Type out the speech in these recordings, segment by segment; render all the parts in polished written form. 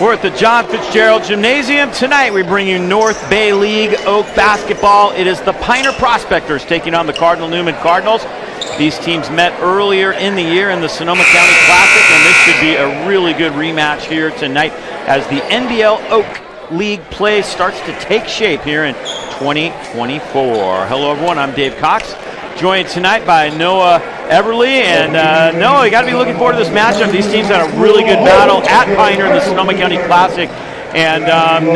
We're at the John Fitzgerald Gymnasium. Tonight we bring you North Bay League Oak basketball. It is the PINER Prospectors taking on the Newman Cardinals. These teams met earlier in the year in the Sonoma County Classic, and this should be a really good rematch here tonight as the NBL Oak League play starts to take shape here in 2024. Hello everyone, I'm Dave Cox, joined tonight by Noah Everly. And Noah, you got to be looking forward to this matchup. These teams had a really good battle at PINER in the Sonoma County Classic, and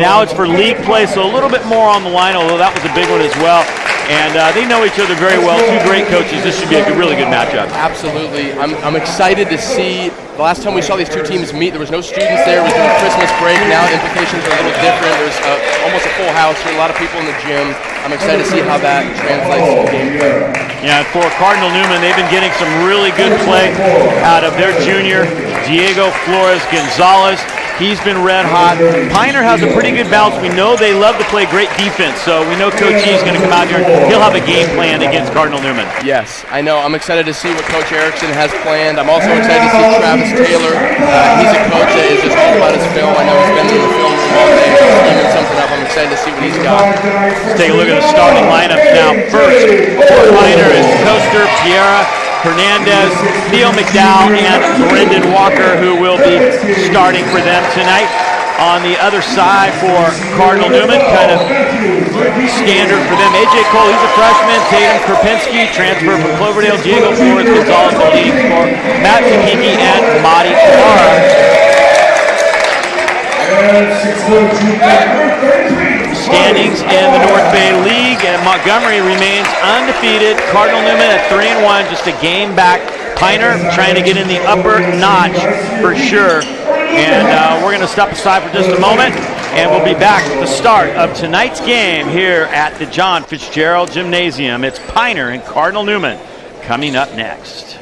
now it's for league play, so a little bit more on the line, although that was a big one as well. And they know each other very well. Two great coaches. This should be a really good matchup. Absolutely. I'm excited to see. The last time we saw these two teams meet, there was no students there. It was during Christmas break. Now implications are a little different. There's almost a full house here, a lot of people in the gym. I'm excited to see how that translates to the game. Yeah, for Newman, they've been getting some really good play out of their junior, Diego Flores Gonzalez. He's been red hot. PINER has a pretty good balance. We know they love to play great defense, so we know Coach E is going to come out here and he'll have a game plan against Newman. Yes, I know. I'm excited to see what Coach Erickson has planned. I'm also excited to see Travis Taylor. He's a coach that is just all about his film. I know he's been in the film room all day, scheming something up. I'm excited to see what he's got. Let's take a look at the starting lineups now. First, for PINER is Coaster, Piera Hernandez, Theo McDowell, and Brendan Walker, who will be starting for them tonight. On the other side for Newman, kind of standard for them. AJ Cole, he's a freshman. Tatum Krupinski, transfer from Cloverdale. Diego Flores Gonzalez, the lead for Matt Sakiki and Madi Kamara. Standings in the North Bay League, and Montgomery remains undefeated. Newman at 3-1, just a game back. PINER trying to get in the upper notch for sure. And we're going to step aside for just a moment, and we'll be back at the start of tonight's game here at the John Fitzgerald Gymnasium. It's PINER and Newman coming up next.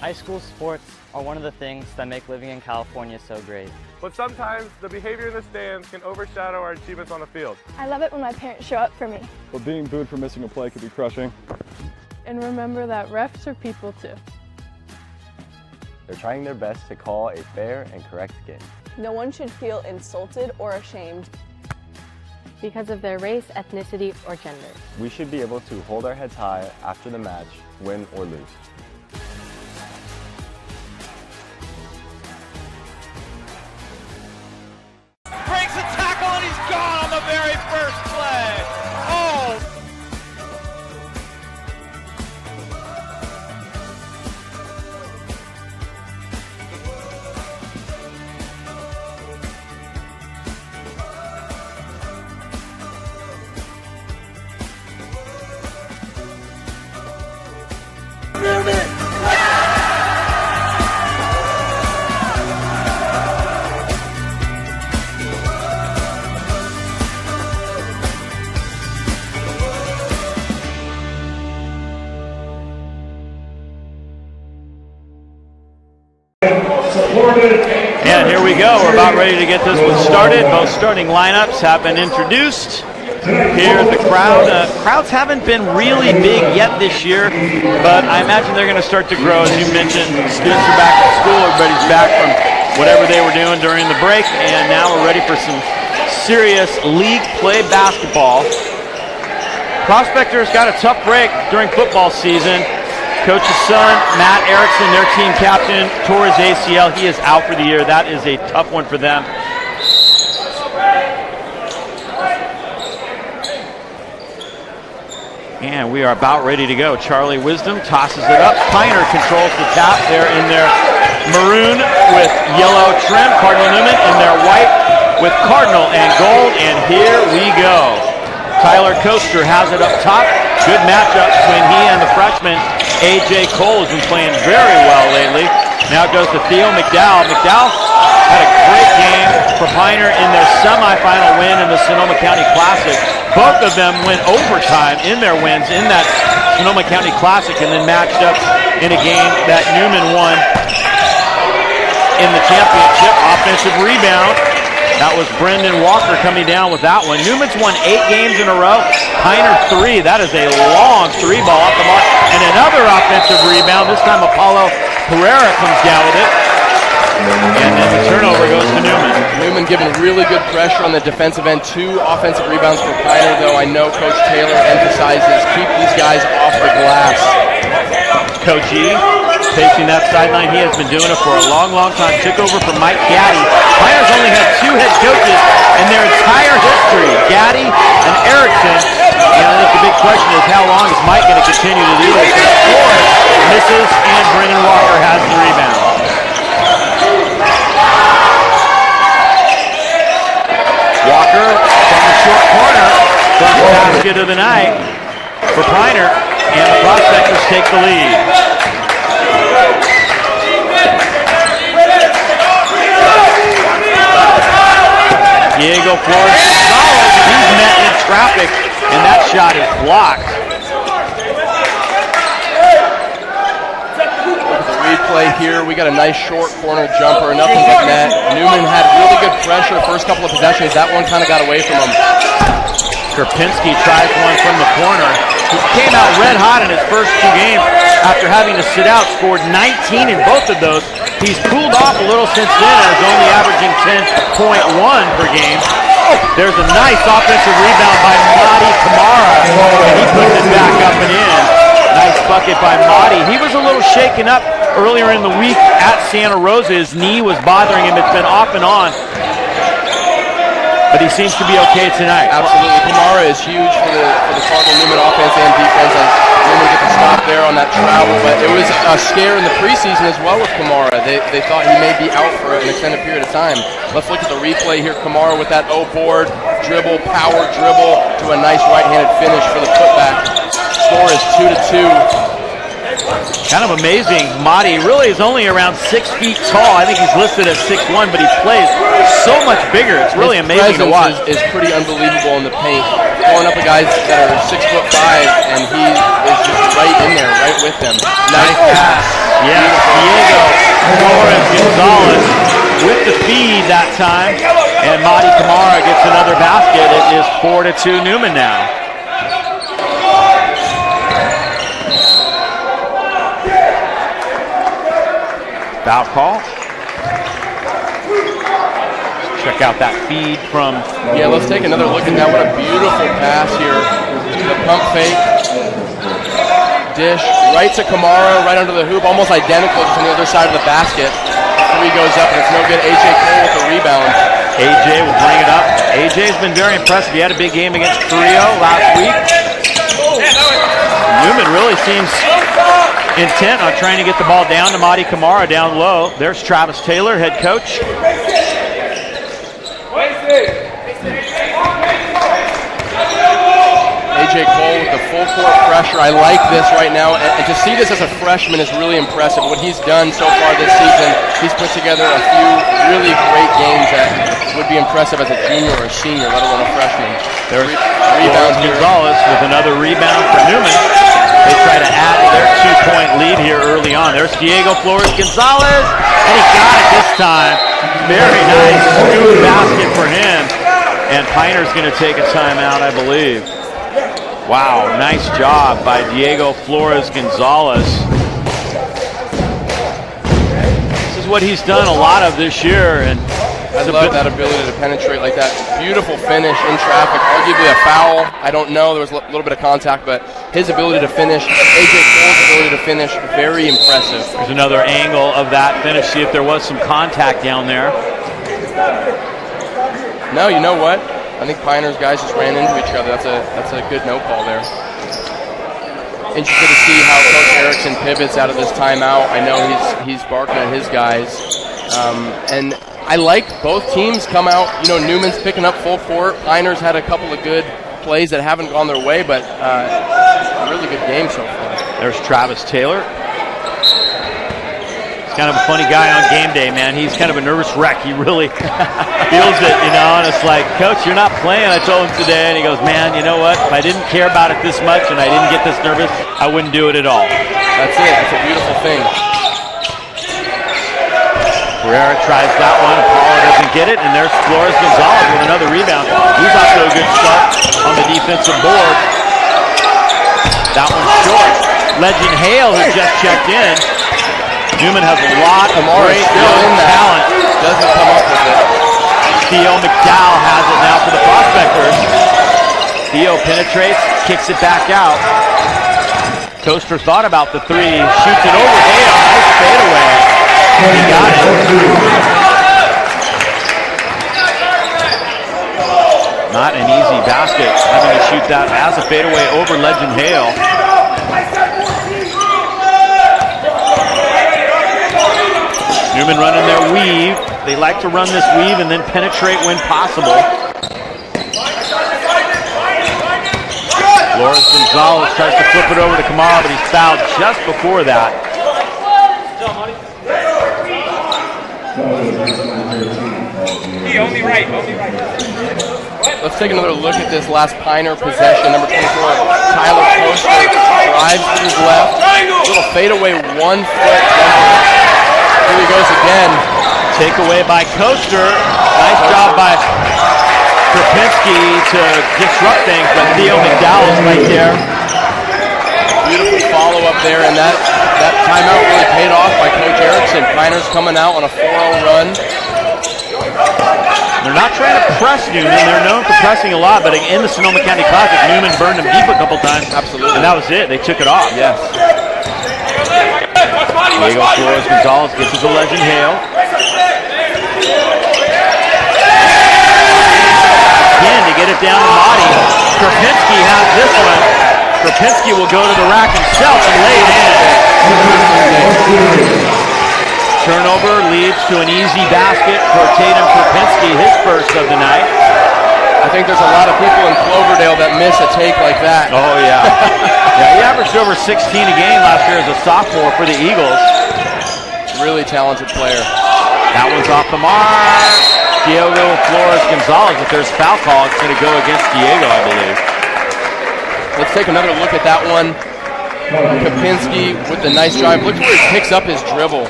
High school sports are one of the things that make living in California so great. But sometimes the behavior in the stands can overshadow our achievements on the field. I love it when my parents show up for me. But being booed for missing a play could be crushing. And remember that refs are people too. They're trying their best to call a fair and correct game. No one should feel insulted or ashamed because of their race, ethnicity, or gender. We should be able to hold our heads high after the match, win or lose. Breaks a tackle and he's gone on the very first play. Oh! And here we go. We're about ready to get this one started. Both starting lineups have been introduced. Here the crowd. Crowds haven't been really big yet this year, but I imagine they're going to start to grow. As you mentioned, students are back at school. Everybody's back from whatever they were doing during the break, and now we're ready for some serious league play basketball. Prospectors got a tough break during football season. Coach's son, Matt Erickson, their team captain, tore his ACL. He is out for the year. That is a tough one for them. And we are about ready to go. Charlie Wisdom tosses it up. Piner controls the tap. They're in their maroon with yellow trim. Cardinal Newman in their white with cardinal and gold. And here we go. Tyler Coaster has it up top. Good matchup between he and the freshman A.J. Cole, who's been playing very well lately. Now it goes to Theo McDowell. McDowell had a great game for Piner in their semifinal win in the Sonoma County Classic. Both of them went overtime in their wins in that Sonoma County Classic and then matched up in a game that Newman won in the championship. Offensive rebound. That was Brendan Walker coming down with that one. Newman's won 8 games in a row. Piner 3. That is a long 3 ball off the mark. And another offensive rebound. This time Apollo Pereira comes down with it. And then the turnover goes to Newman. Newman giving really good pressure on the defensive end. 2 offensive rebounds for Piner, though I know Coach Taylor emphasizes keep these guys off the glass. Coach E facing that sideline. He has been doing it for a long, long time. Took over from Mike Gaddy. Piner's only had 2 head coaches in their entire history, Gaddy and Erickson. And I think the big question is how long is Mike going to continue to do this? Flores misses, and Brendan Walker has the rebound. Walker from the short corner, first basket of the night for Piner, and the Prospectors take the lead. Diego Flores is solid. He's met in traffic, and that shot is blocked. Replay here. We got a nice short corner jumper, nothing but net. Newman had really good pressure the first couple of possessions. That one kind of got away from him. Karpinski tries one from the corner. He came out red hot in his first 2 games after having to sit out. Scored 19 in both of those. He's cooled off a little since then and is only averaging 10.1 per game. There's a nice offensive rebound by Madi Kamara, and he puts it back up and in. Nice bucket by Madi. He was a little shaken up earlier in the week at Santa Rosa. His knee was bothering him. It's been off and on, but he seems to be okay tonight. Absolutely. Kamara is huge for the Cardinal Newman offense and defense as Newman gets a stop there on that travel, but it was a scare in the preseason as well with Kamara. They thought he may be out for an extended period of time. Let's look at the replay here. Kamara with that O-board dribble, power dribble to a nice right-handed finish for the putback. Score is 2-2. Kind of amazing. Madi really is only around 6 feet tall. I think he's listed at 6'1", but he plays so much bigger. It's really amazing to watch. His presence is pretty unbelievable in the paint. Going up with guys that are 6'5", and he is just right in there, right with them. Nice pass. Yes, Diego Flores Gonzalez with the feed that time, and Madi Kamara gets another basket. It is 4-2 Newman now. Foul call. Check out that feed from... Yeah, let's take another look at that. What a beautiful pass here. The pump fake. Dish right to Kamara, right under the hoop, almost identical to the other side of the basket. The 3 goes up, and it's no good. A.J. Cole with the rebound. A.J. will bring it up. A.J.'s been very impressive. He had a big game against Carrillo last week. Newman really seems intent on trying to get the ball down to Madi Kamara down low. There's Travis Taylor, head coach. A.J. Cole with the full court pressure. I like this right now. And to see this as a freshman is really impressive. What he's done so far this season, he's put together a few really great games that would be impressive as a junior or a senior, let alone a freshman. There's rebound Gonzalez with another rebound for Newman. They try to add to their 2-point lead here early on. There's Diego Flores Gonzalez, and he got it this time. Very nice scoop basket for him. And Piner's going to take a timeout, I believe. Wow, nice job by Diego Flores Gonzalez. This is what he's done a lot of this year, and I love that ability to penetrate like that. Beautiful finish in traffic, arguably a foul. I don't know, there was a little bit of contact, but his ability to finish, A.J. Cole's ability to finish, very impressive. There's another angle of that finish, see if there was some contact down there. No, you know what? I think Piner's guys just ran into each other. That's a good no call there. interested to see how Coach Erickson pivots out of this timeout. I know he's barking at his guys. And I like both teams come out. You know, Newman's picking up full court. Piner's had a couple of good plays that haven't gone their way, but a really good game so far. There's Travis Taylor. He's kind of a funny guy on game day, man. He's kind of a nervous wreck. He really feels it, you know, and it's like, Coach, you're not playing, I told him today. And he goes, man, you know what? If I didn't care about it this much and I didn't get this nervous, I wouldn't do it at all. That's it. It's a beautiful thing. Pereira tries that one. Paula doesn't get it, and there's Flores Gonzalez with another rebound. He's off to a good start on the defensive board. That one's short. Legend Hale has just checked in. Newman has a lot of great young talent. Doesn't come up with it. Theo McDowell has it now for the Prospectors. Theo penetrates, kicks it back out. Coaster thought about the three, shoots it over Hale. Nice fadeaway. He got it. Not an easy basket, having to shoot that as a fadeaway over Legend Hale. Newman running their weave. They like to run this weave and then penetrate when possible. Flores Gonzalez tries to flip it over to Kamara, but he's fouled just before that. Let's take another look at this last Piner possession. Number 24, Tyler Coaster drives to his left. Little fadeaway 1 foot jumper. Here he goes again. Takeaway by Coaster. Nice job by Krapinski to disrupt things, but Theo McDowell's right there. Beautiful follow-up there, and that timeout really paid off by Coach Erickson. Piner's coming out on a 4-0 run. They're not trying to press Newman. They're known for pressing a lot, but in the Sonoma County Classic, Newman burned them deep a couple times. Absolutely. And that was it. They took it off. Yes. Diego Flores Gonzalez gets to the Legend Hale. Again, to get it down to Motti. Krapinski has this one. Krapinski will go to the rack himself and lay it in. Turnover leads to an easy basket for Tatum Krapinski, his first of the night. I think there's a lot of people in Cloverdale that miss a take like that. Oh, yeah. Yeah, he averaged over 16 a game last year as a sophomore for the Eagles. Really talented player. That one's off the mark. Diego Flores Gonzalez, if there's foul call, it's going to go against Diego, I believe. Let's take another look at that one. Kapinski with the nice drive. Look where he picks up his dribble.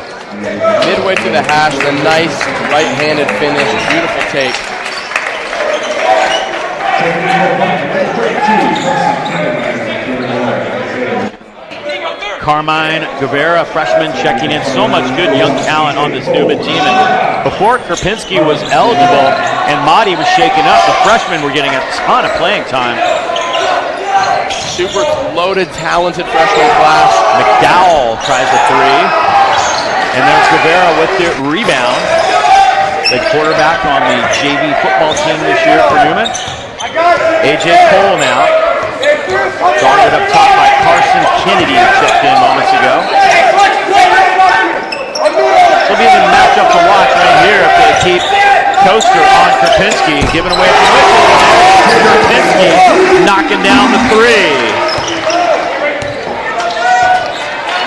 Midway through the hash, the nice right-handed finish. Beautiful take. Carmine Guevara, freshman, checking in. So much good young talent on this Newman team. And before Krapinski was eligible and Motti was shaken up, the freshmen were getting a ton of playing time. Super loaded, talented freshman class. McDowell tries a three. And there's Guevara with the rebound. The quarterback on the JV football team this year for Newman. A.J. Cole now. Guarded up top by Carson Kennedy, who checked in moments ago. It'll be the matchup to watch right here if they keep Coaster on Krapinski, giving away from Mitchell. Krapinski knocking down the three.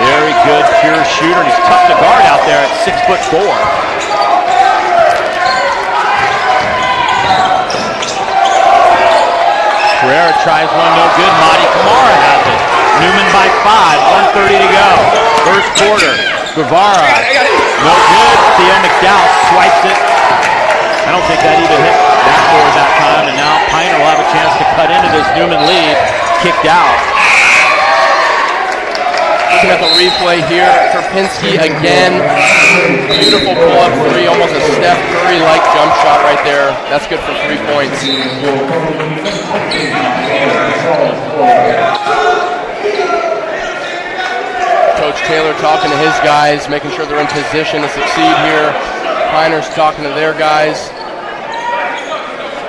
Very good, pure shooter, and he's tough to guard out there at 6'4". Pereira tries one, no good. Motti Kamara has it. Newman by 5, 1:30 to go. First quarter. Guevara, no good. Theo McDowell swipes it. I don't think that even hit backboard that time, and now Piner will have a chance to cut into this Newman lead. Kicked out. Looking at the replay here, Krapinski again. Beautiful pull-up three, almost a Steph Curry-like jump shot right there. That's good for 3 points. Coach Taylor talking to his guys, making sure they're in position to succeed here. Piner's talking to their guys.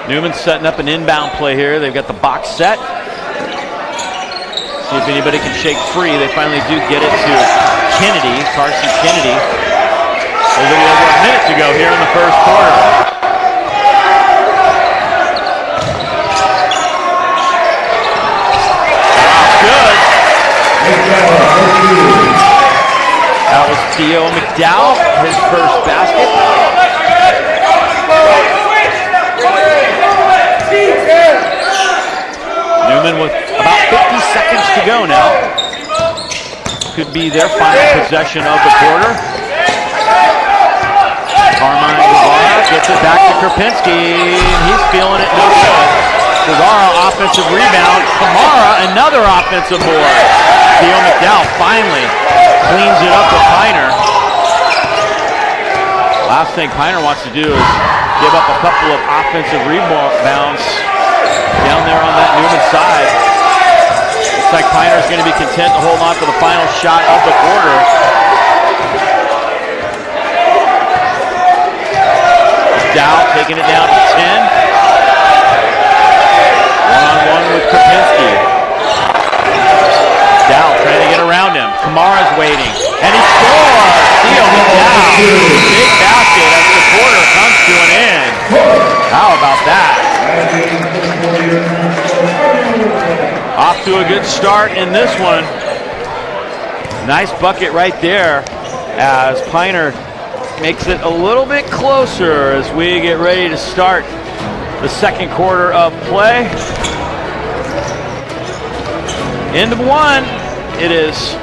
Newman's setting up an inbound play here. They've got the box set. See if anybody can shake free. They finally do get it to Kennedy, Carson Kennedy. A little over a minute to go here in the first quarter. Good. That was Theo McDowell, his first basket. Newman with about 50 seconds to go now. Could be their final possession of the quarter. Carmine Guevara gets it back to Krupinski, and he's feeling it no good. Guevara, offensive rebound. Kamara, another offensive board. Theo McDowell finally cleans it up with Piner. Last thing Piner wants to do is give up a couple of offensive rebounds down there on that Newman side. Looks like Piner's going to be content to hold on to the final shot of the quarter. Dow taking it down to 10. One-on-one with Krupinski. Dow trying to get around him. Kamara's waiting. And he scores! Theo McDowell. Big basket as the quarter comes to an end. How about that? Off to a good start in this one. Nice bucket right there as Piner makes it a little bit closer as we get ready to start the second quarter of play. End of one. It is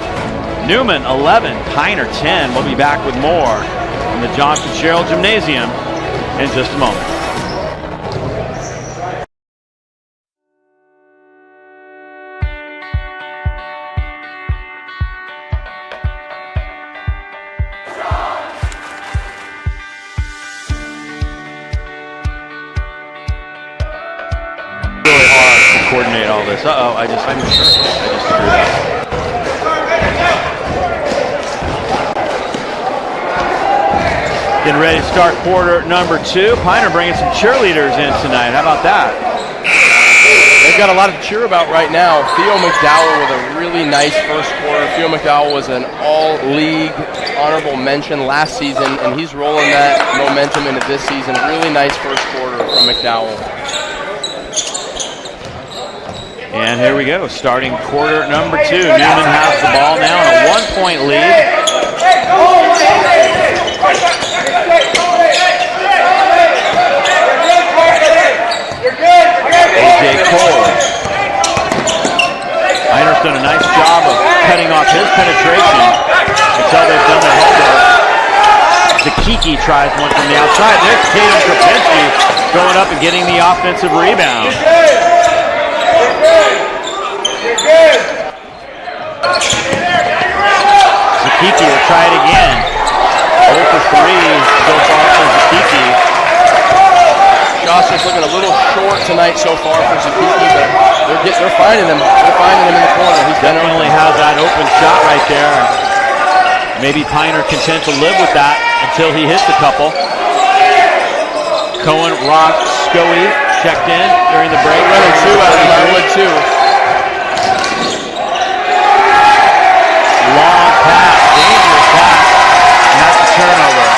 Newman 11, Piner 10. We'll be back with more from the John Fitzgerald Gymnasium in just a moment. Coordinate all this. Uh-oh, I just screwed up. Getting ready to start quarter number 2. Piner bringing some cheerleaders in tonight. How about that? They've got a lot to cheer about right now. Theo McDowell with a really nice first quarter. Theo McDowell was an all-league honorable mention last season, and he's rolling that momentum into this season. Really nice first quarter from McDowell. And here we go, starting quarter number 2. Newman has the ball now in a 1-point lead. A.J. Cole. Piner's done a nice job of cutting off his penetration until they've done their homework. Zakiki tries one from the outside. There's Tatum Krupinski going up and getting the offensive rebound. Zakiki will try it again. 0 for 3 so far for Zakiki. Josh is looking a little short tonight so far for Zakiki, but they're finding him. They're finding him in the corner. He's definitely has that open shot right there. Maybe Piner content to live with that until he hits a couple. Cohen, Rock, Scoey checked in during the break. Running 2 out of Marwood 2. Long pass, dangerous pass, and that's a turnover.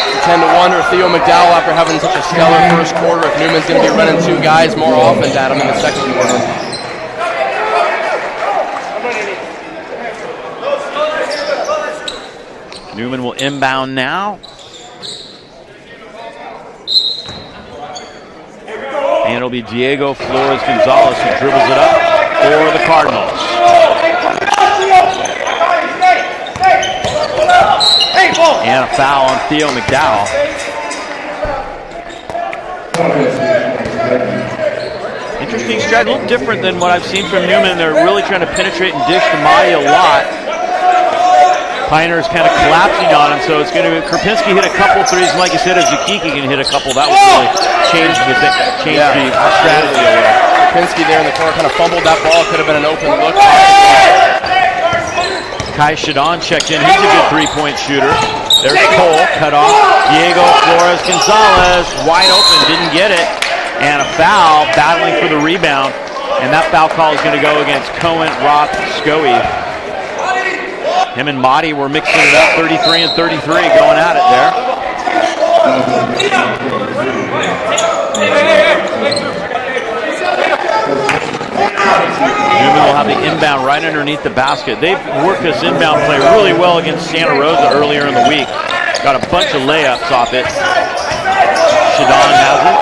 You tend to wonder if Theo McDowell, after having such a stellar first quarter, if Newman's going to be running 2 guys more often at him in the second quarter. Newman will inbound now. And it'll be Diego Flores Gonzalez who dribbles it up for the Cardinals. And a foul on Theo McDowell. Interesting stretch, a little different than what I've seen from Newman. They're really trying to penetrate and dish to Marty a lot. Piner's kind of collapsing on him, so it's going to. Krupinski hit a couple threes, and like you said, if Zakiki can hit a couple, that would really change the strategy a little. Krupinski there in the corner kind of fumbled that ball. Could have been an open look. Kai Shadon checked in. He's a good three-point shooter. There's Cole, cut off. Diego Flores Gonzalez, wide open, didn't get it. And a foul, battling for the rebound. And that foul call is going to go against Cohen, Roth, Scoey. Him and Motti were mixing it up, 33 and 33, going at it there. Newman will have the inbound right underneath the basket. They've worked this inbound play really well against Santa Rosa earlier in the week. Got a bunch of layups off it. Shadon has it.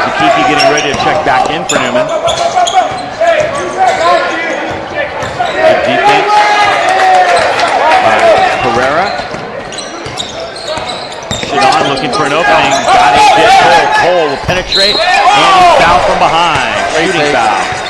Zakiki getting ready to check back in for Newman. Good defense by Pereira. Shadon looking for an opening. Got it. Cole will penetrate and foul from behind. Shooting foul.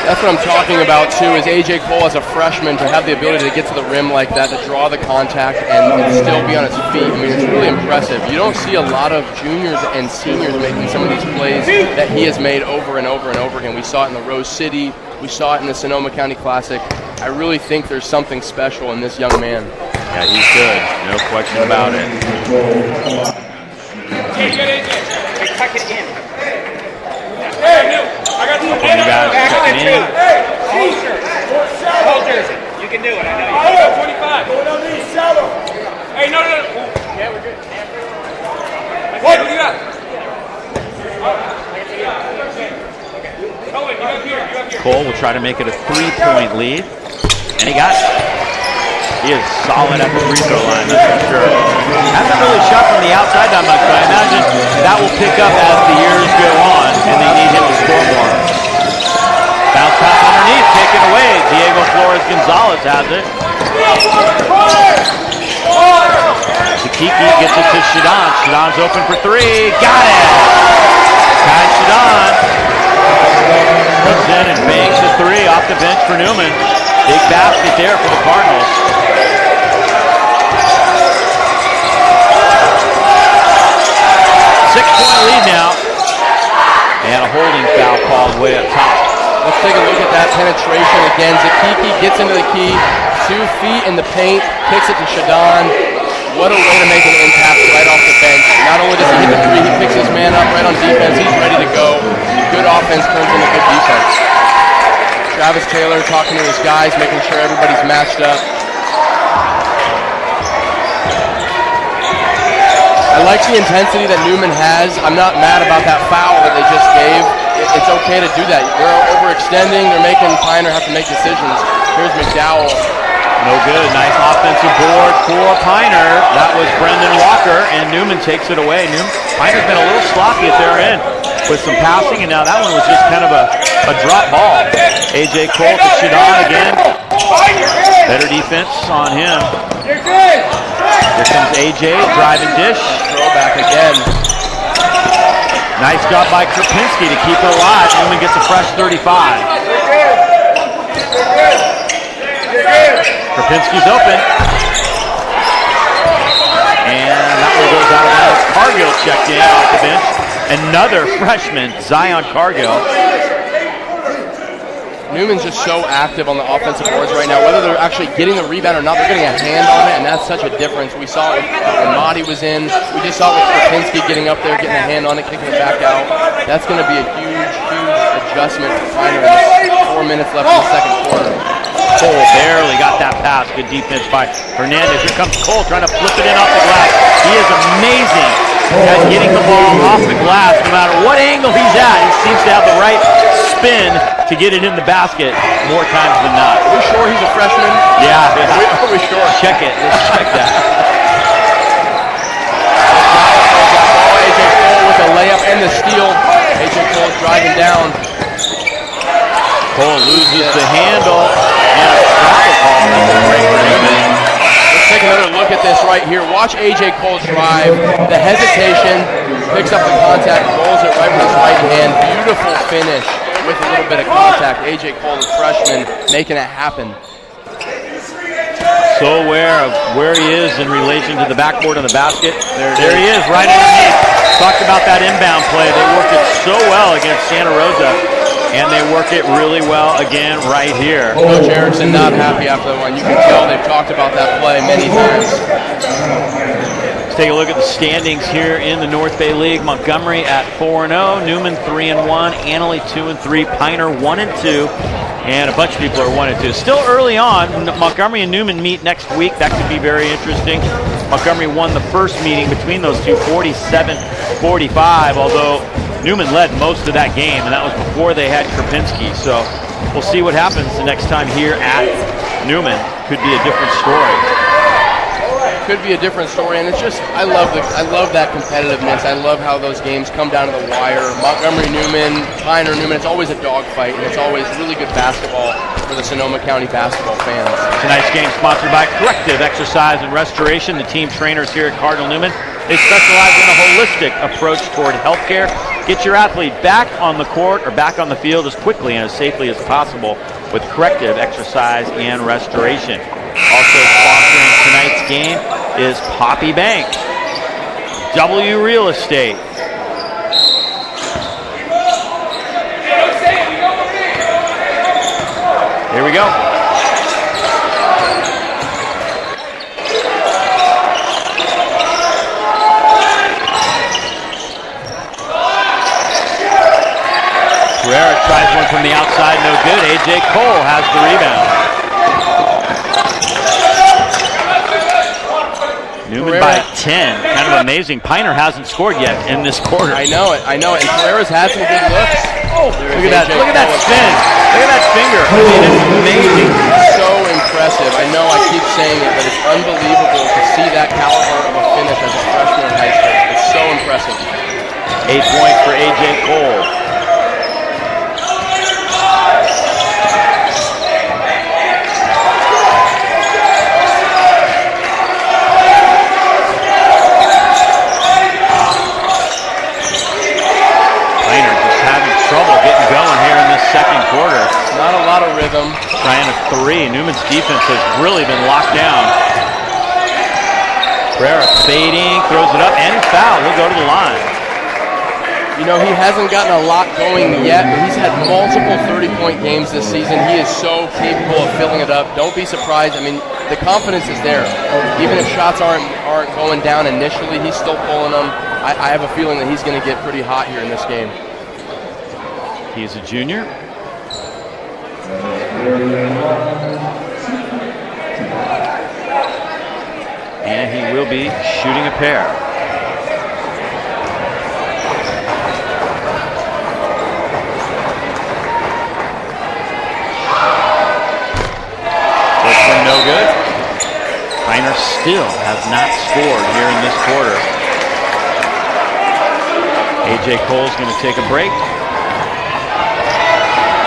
That's what I'm talking about too, is A.J. Cole as a freshman to have the ability to get to the rim like that, to draw the contact and still be on his feet. I mean, it's really impressive. You don't see a lot of juniors and seniors making some of these plays that he has made over and over and over again. We saw it in the Rose City. We saw it in the Sonoma County Classic. I really think there's something special in this young man. Yeah, he's good. No question about it. Hey, tuck it in. You guys checking in. Hold jersey. You can do it. I know you can. 25. Hey, no. Yeah, we're good. What do you got? Cole will try to make it a 3-point lead. And he got it. He is solid at the free throw line, that's for sure. Hasn't really shot from the outside that much, but I imagine that will pick up as the years go on, and they need him to score more. Bounce pass underneath, taken away. Diego Flores-Gonzalez has it. Zakiki gets it to Shadon. Shadon's open for three. Got it! Kai Shadon comes in and bangs a three off the bench for Newman. Big basket there for the Cardinals. 6-point lead now. And a holding foul called way up top. Let's take a look at that penetration again. Zakiki gets into the key, 2 feet in the paint, kicks it to Shadon. What a way to make an impact right off the bench. Not only does he hit the three, he picks his man up right on defense. He's ready to go. Good offense turns into good defense. Travis Taylor talking to his guys, making sure everybody's matched up. I like the intensity that Newman has. I'm not mad about that foul that they just gave. It's okay to do that. They're overextending. They're making Piner have to make decisions. Here's McDowell. No good. Nice offensive board for Piner. That was Brendan Walker, and Newman takes it away. Piner's been a little sloppy at their end with some passing, and now that one was just kind of a drop ball. A.J. Cole to Shadon again. Better defense on him. Here comes A.J. driving dish. Throwback again. Nice job by Krupinski to keep it alive. Newman gets a fresh 35. Krupinski's open. And that one goes out of bounds. Cargill checked in off the bench. Another freshman, Zion Cargill. Newman's just so active on the offensive boards right now. Whether they're actually getting the rebound or not, they're getting a hand on it, and that's such a difference. We saw it when Motti was in. We just saw it with Krupinski getting up there, getting a hand on it, kicking it back out. That's going to be a huge, huge adjustment for Piner with 4 minutes left in the second quarter. Cole barely got that pass. Good defense by Hernandez. Here comes Cole trying to flip it in off the glass. He is amazing at getting the ball off the glass no matter what angle he's at. He seems to have the right spin to get it in the basket more times than not. Are we sure he's a freshman? Yeah. Are we sure? Check it. Let's check that. A.J. Cole with a layup and the steal. A.J. Cole driving down. Cole loses the handle and a travel call. Let's take another look at this right here. Watch A.J. Cole drive. The hesitation, picks up the contact, rolls it right with his right hand. Beautiful finish with a little bit of contact. A.J. Cole, the freshman, making it happen. So aware of where he is in relation to the backboard and the basket. There he is, right underneath. Talked about that inbound play. They worked it so well against Santa Rosa, and they work it really well again right here. Coach Erickson not happy after the one. You can tell they've talked about that play many times. Let's take a look at the standings here in the North Bay League. Montgomery at 4-0, Newman 3-1, Annalee 2-3, Piner 1-2, and a bunch of people are 1-2. Still early on. Montgomery and Newman meet next week. That could be very interesting. Montgomery won the first meeting between those two, 47-45, although Newman led most of that game, and that was before they had Krupinski. So we'll see what happens the next time here at Newman. Could be a different story. Could be a different story, and it's just I love that competitiveness. I love how those games come down to the wire. Montgomery, Newman, Piner, Newman. It's always a dogfight, and it's always really good basketball for the Sonoma County basketball fans. Tonight's game sponsored by Corrective Exercise and Restoration. The team trainers here at Cardinal Newman, they specialize in a holistic approach toward healthcare. Get your athlete back on the court or back on the field as quickly and as safely as possible with Corrective Exercise and Restoration. Also sponsoring tonight's game is Poppy Bank, W Real Estate. Here we go. Pereira tries one from the outside, no good. A.J. Cole has the rebound. Newman by 10. Kind of amazing. Piner hasn't scored yet in this quarter. I know it. And Pereira's had some good looks. Oh, look at that. Look at that spin. Look at that finger. I mean, it's amazing. So impressive. I know I keep saying it, but it's unbelievable to see that caliber of a finish as a freshman in high school. It's so impressive. 8 points for A.J. Cole. Trouble getting going here in this second quarter. Not a lot of rhythm. Trying a three. Newman's defense has really been locked down. Pereira fading, throws it up, and he's fouled. He'll go to the line. You know, he hasn't gotten a lot going yet, but he's had multiple 30-point games this season. He is so capable of filling it up. Don't be surprised. I mean, the confidence is there. Even if shots aren't going down initially, he's still pulling them. I have a feeling that he's going to get pretty hot here in this game. He's a junior. And he will be shooting a pair. First one no good. Piner still has not scored here in this quarter. A.J. Cole's going to take a break.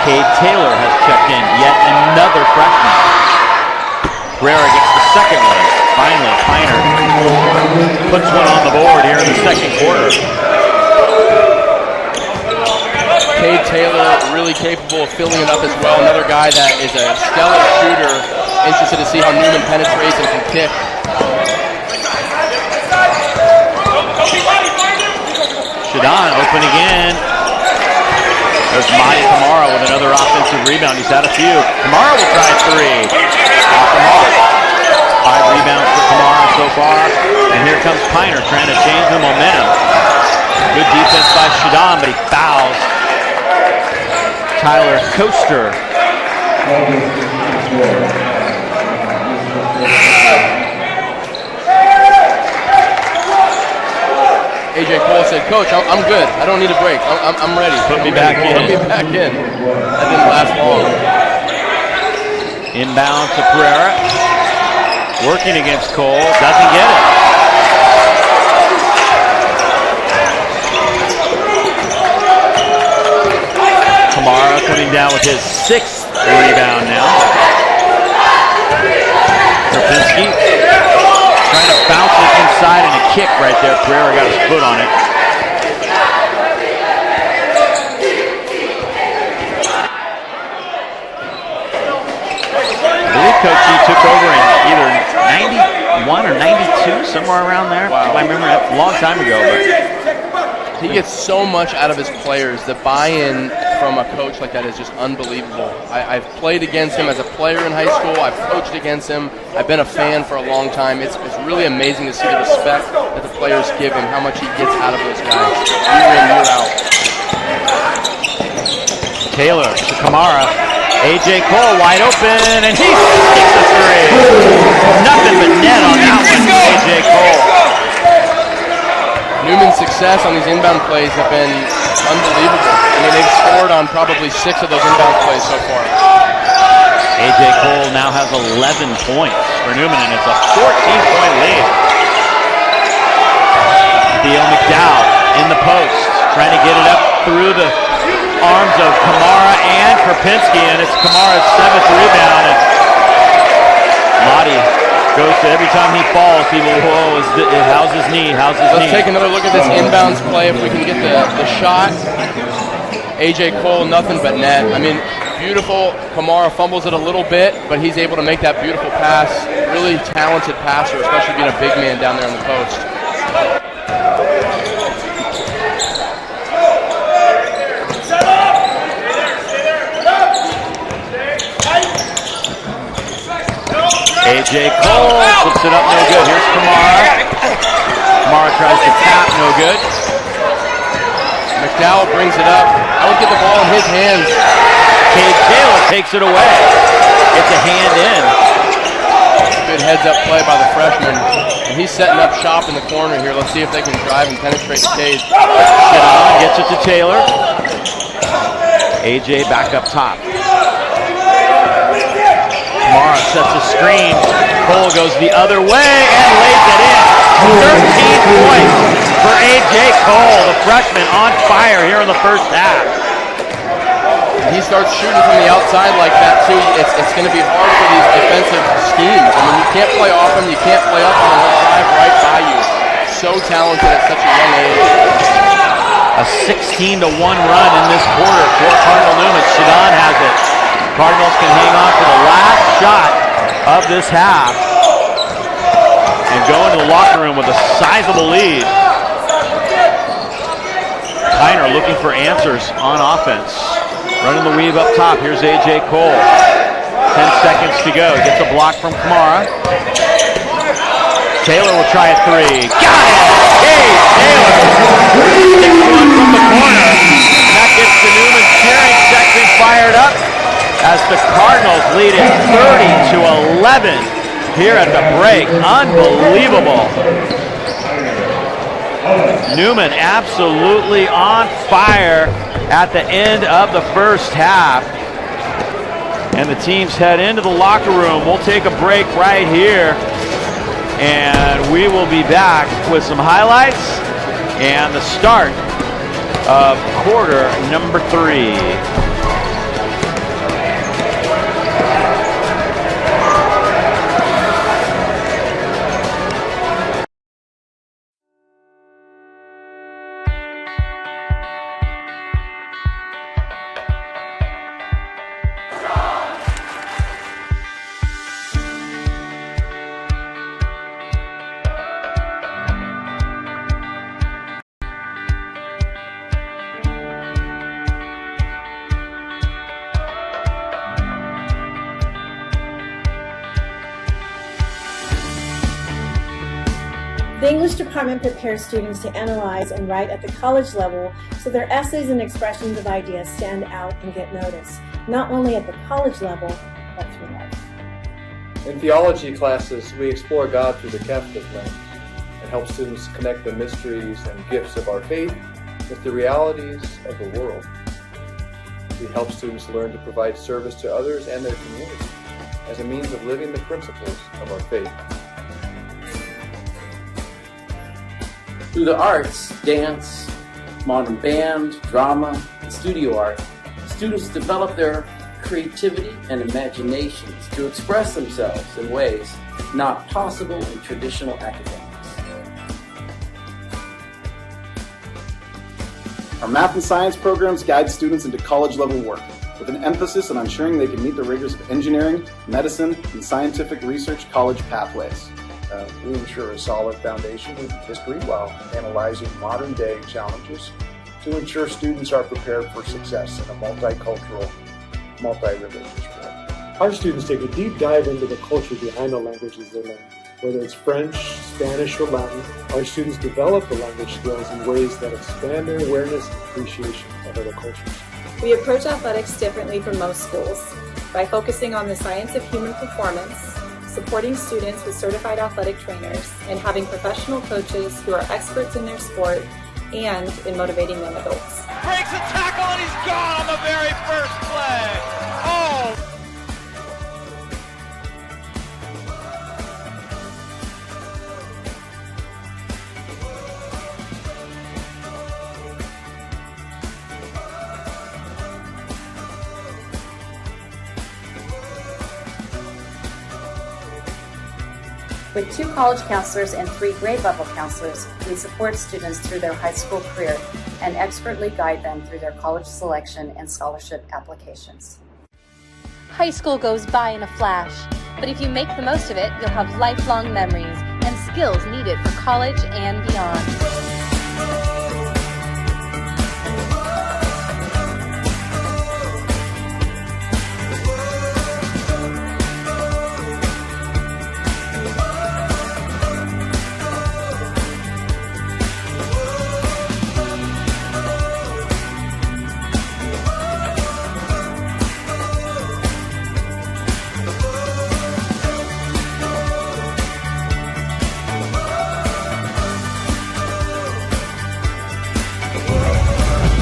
Cade Taylor has checked in, yet another freshman. Pereira gets the second one. Finally, Piner puts one on the board here in the second quarter. Cade Taylor really capable of filling it up as well. Another guy that is a stellar shooter. Interested to see how Newman penetrates and can kick. Shadon open again. There's Madi Kamara with another offensive rebound. He's had a few. Kamara will try three. Off the mark. 5 rebounds for Kamara so far. And here comes Piner trying to change the momentum. Good defense by Shadon, but he fouls Tyler Coaster. A.J. Cole said, "Coach, I'm good. I don't need a break. I'm ready. Put me back in." Put me back in." That didn't last long. Inbound to Pereira. Working against Cole. Doesn't get it. Kamara coming down with his 6th rebound now. Krupinski trying to bounce it inside and a kick right there. Pereira got his foot on it. I believe Coach G took over in either 91 or 92, somewhere around there. Wow. I remember that a long time ago. But he gets so much out of his players. The buy-in from a coach like that is just unbelievable. I've played against him as a player in high school. I've coached against him. I've been a fan for a long time. It's really amazing to see the respect that players give him, how much he gets out of those guys, year in, year out. Taylor to Kamara. A.J. Cole wide open, and he takes a three. Nothing but net on that one for A.J. Cole. Newman's success on these inbound plays have been unbelievable. I mean, they've scored on probably 6 of those inbound plays so far. A.J. Cole now has 11 points for Newman, and it's a 14-point lead. Theo McDowell in the post, trying to get it up through the arms of Kamara and Krapinski, and it's Kamara's 7th rebound. And Lottie goes to every time he falls, people, whoa, how's his knee? How's his knee? Let's take another look at this inbounds play if we can get the shot. A.J. Cole, nothing but net. I mean, beautiful. Kamara fumbles it a little bit, but he's able to make that beautiful pass. Really talented passer, especially being a big man down there in the post. A.J. Cole flips it up, no good. Here's Kamara. Kamara tries to tap, no good. McDowell brings it up. I would get the ball in his hands. Cade Taylor takes it away. It's a hand in. Good heads-up play by the freshman. And he's setting up shop in the corner here. Let's see if they can drive and penetrate the Cade. Shadon gets it to Taylor. A.J. back up top. Kamara sets a screen. Cole goes the other way and lays it in. 13 points for A.J. Cole, the freshman, on fire here in the first half. He starts shooting from the outside like that too. It's going to be hard for these defensive schemes. I mean, you can't play off him, you can't play up on him. He'll drive right by you. So talented at such a young age. A 16-1 run in this quarter for Cardinal Newman. Shadon has it. Cardinals can hang on for the last shot of this half and go into the locker room with a sizable lead. PINER looking for answers on offense. Running the weave up top. Here's A.J. Cole. 10 seconds to go. Gets a block from Kamara. Taylor will try a three. Got it! Hey, Taylor! 6-1 from the corner. And that gets the Newman cheering section fired up as the Cardinals lead it 30-11 here at the break. Unbelievable. Newman absolutely on fire at the end of the first half. And the teams head into the locker room. We'll take a break right here. And we will be back with some highlights and the start of quarter number 3. The English department prepares students to analyze and write at the college level so their essays and expressions of ideas stand out and get noticed, not only at the college level, but through life. In theology classes, we explore God through the Catholic lens and help students connect the mysteries and gifts of our faith with the realities of the world. We help students learn to provide service to others and their community as a means of living the principles of our faith. Through the arts, dance, modern band, drama, and studio art, students develop their creativity and imaginations to express themselves in ways not possible in traditional academics. Our math and science programs guide students into college-level work, with an emphasis on ensuring they can meet the rigors of engineering, medicine, and scientific research college pathways. We ensure a solid foundation in history while analyzing modern-day challenges to ensure students are prepared for success in a multicultural, multi-religious world. Our students take a deep dive into the culture behind the languages they learn, Whether it's French, Spanish, or Latin, our students develop the language skills in ways that expand their awareness and appreciation of other cultures. We approach athletics differently from most schools by focusing on the science of human performance, supporting students with certified athletic trainers, and having professional coaches who are experts in their sport and in motivating young adults. Breaks a tackle and he's gone on the very first play. Oh! With 2 college counselors and 3 grade level counselors, we support students through their high school career and expertly guide them through their college selection and scholarship applications. High school goes by in a flash, but if you make the most of it, you'll have lifelong memories and skills needed for college and beyond.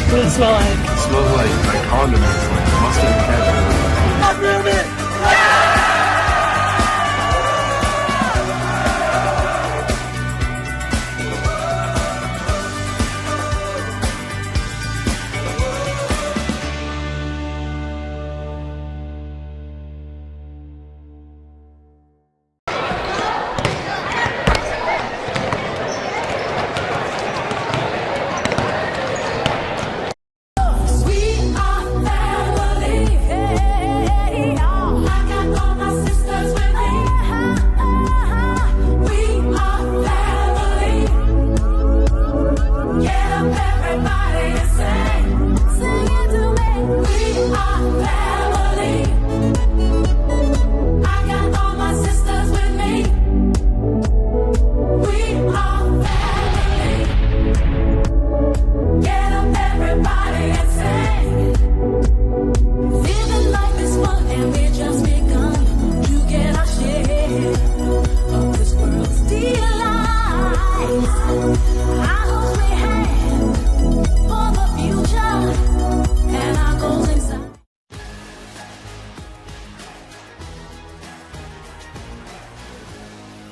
What does it smell like? It smells like condiments, like mustard and ketchup. Not doing it!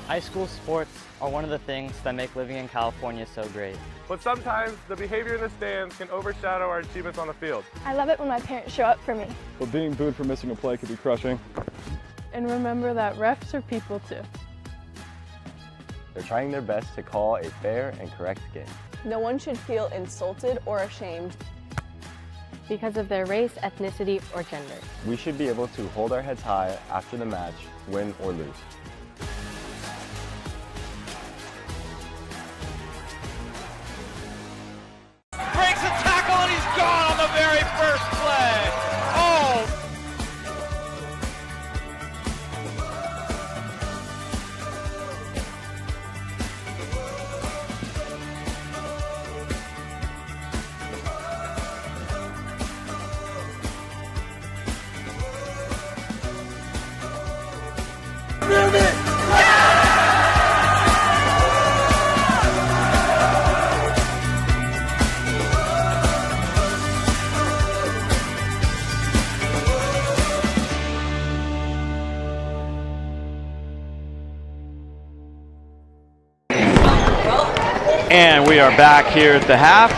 High school sports are one of the things that make living in California so great. But sometimes the behavior in the stands can overshadow our achievements on the field. I love it when my parents show up for me. But being booed for missing a play could be crushing. And remember that refs are people too. They're trying their best to call a fair and correct game. No one should feel insulted or ashamed because of their race, ethnicity, or gender. We should be able to hold our heads high after the match, win or lose. Breaks a tackle and he's gone on the very first play. Oh! And we are back here at the half.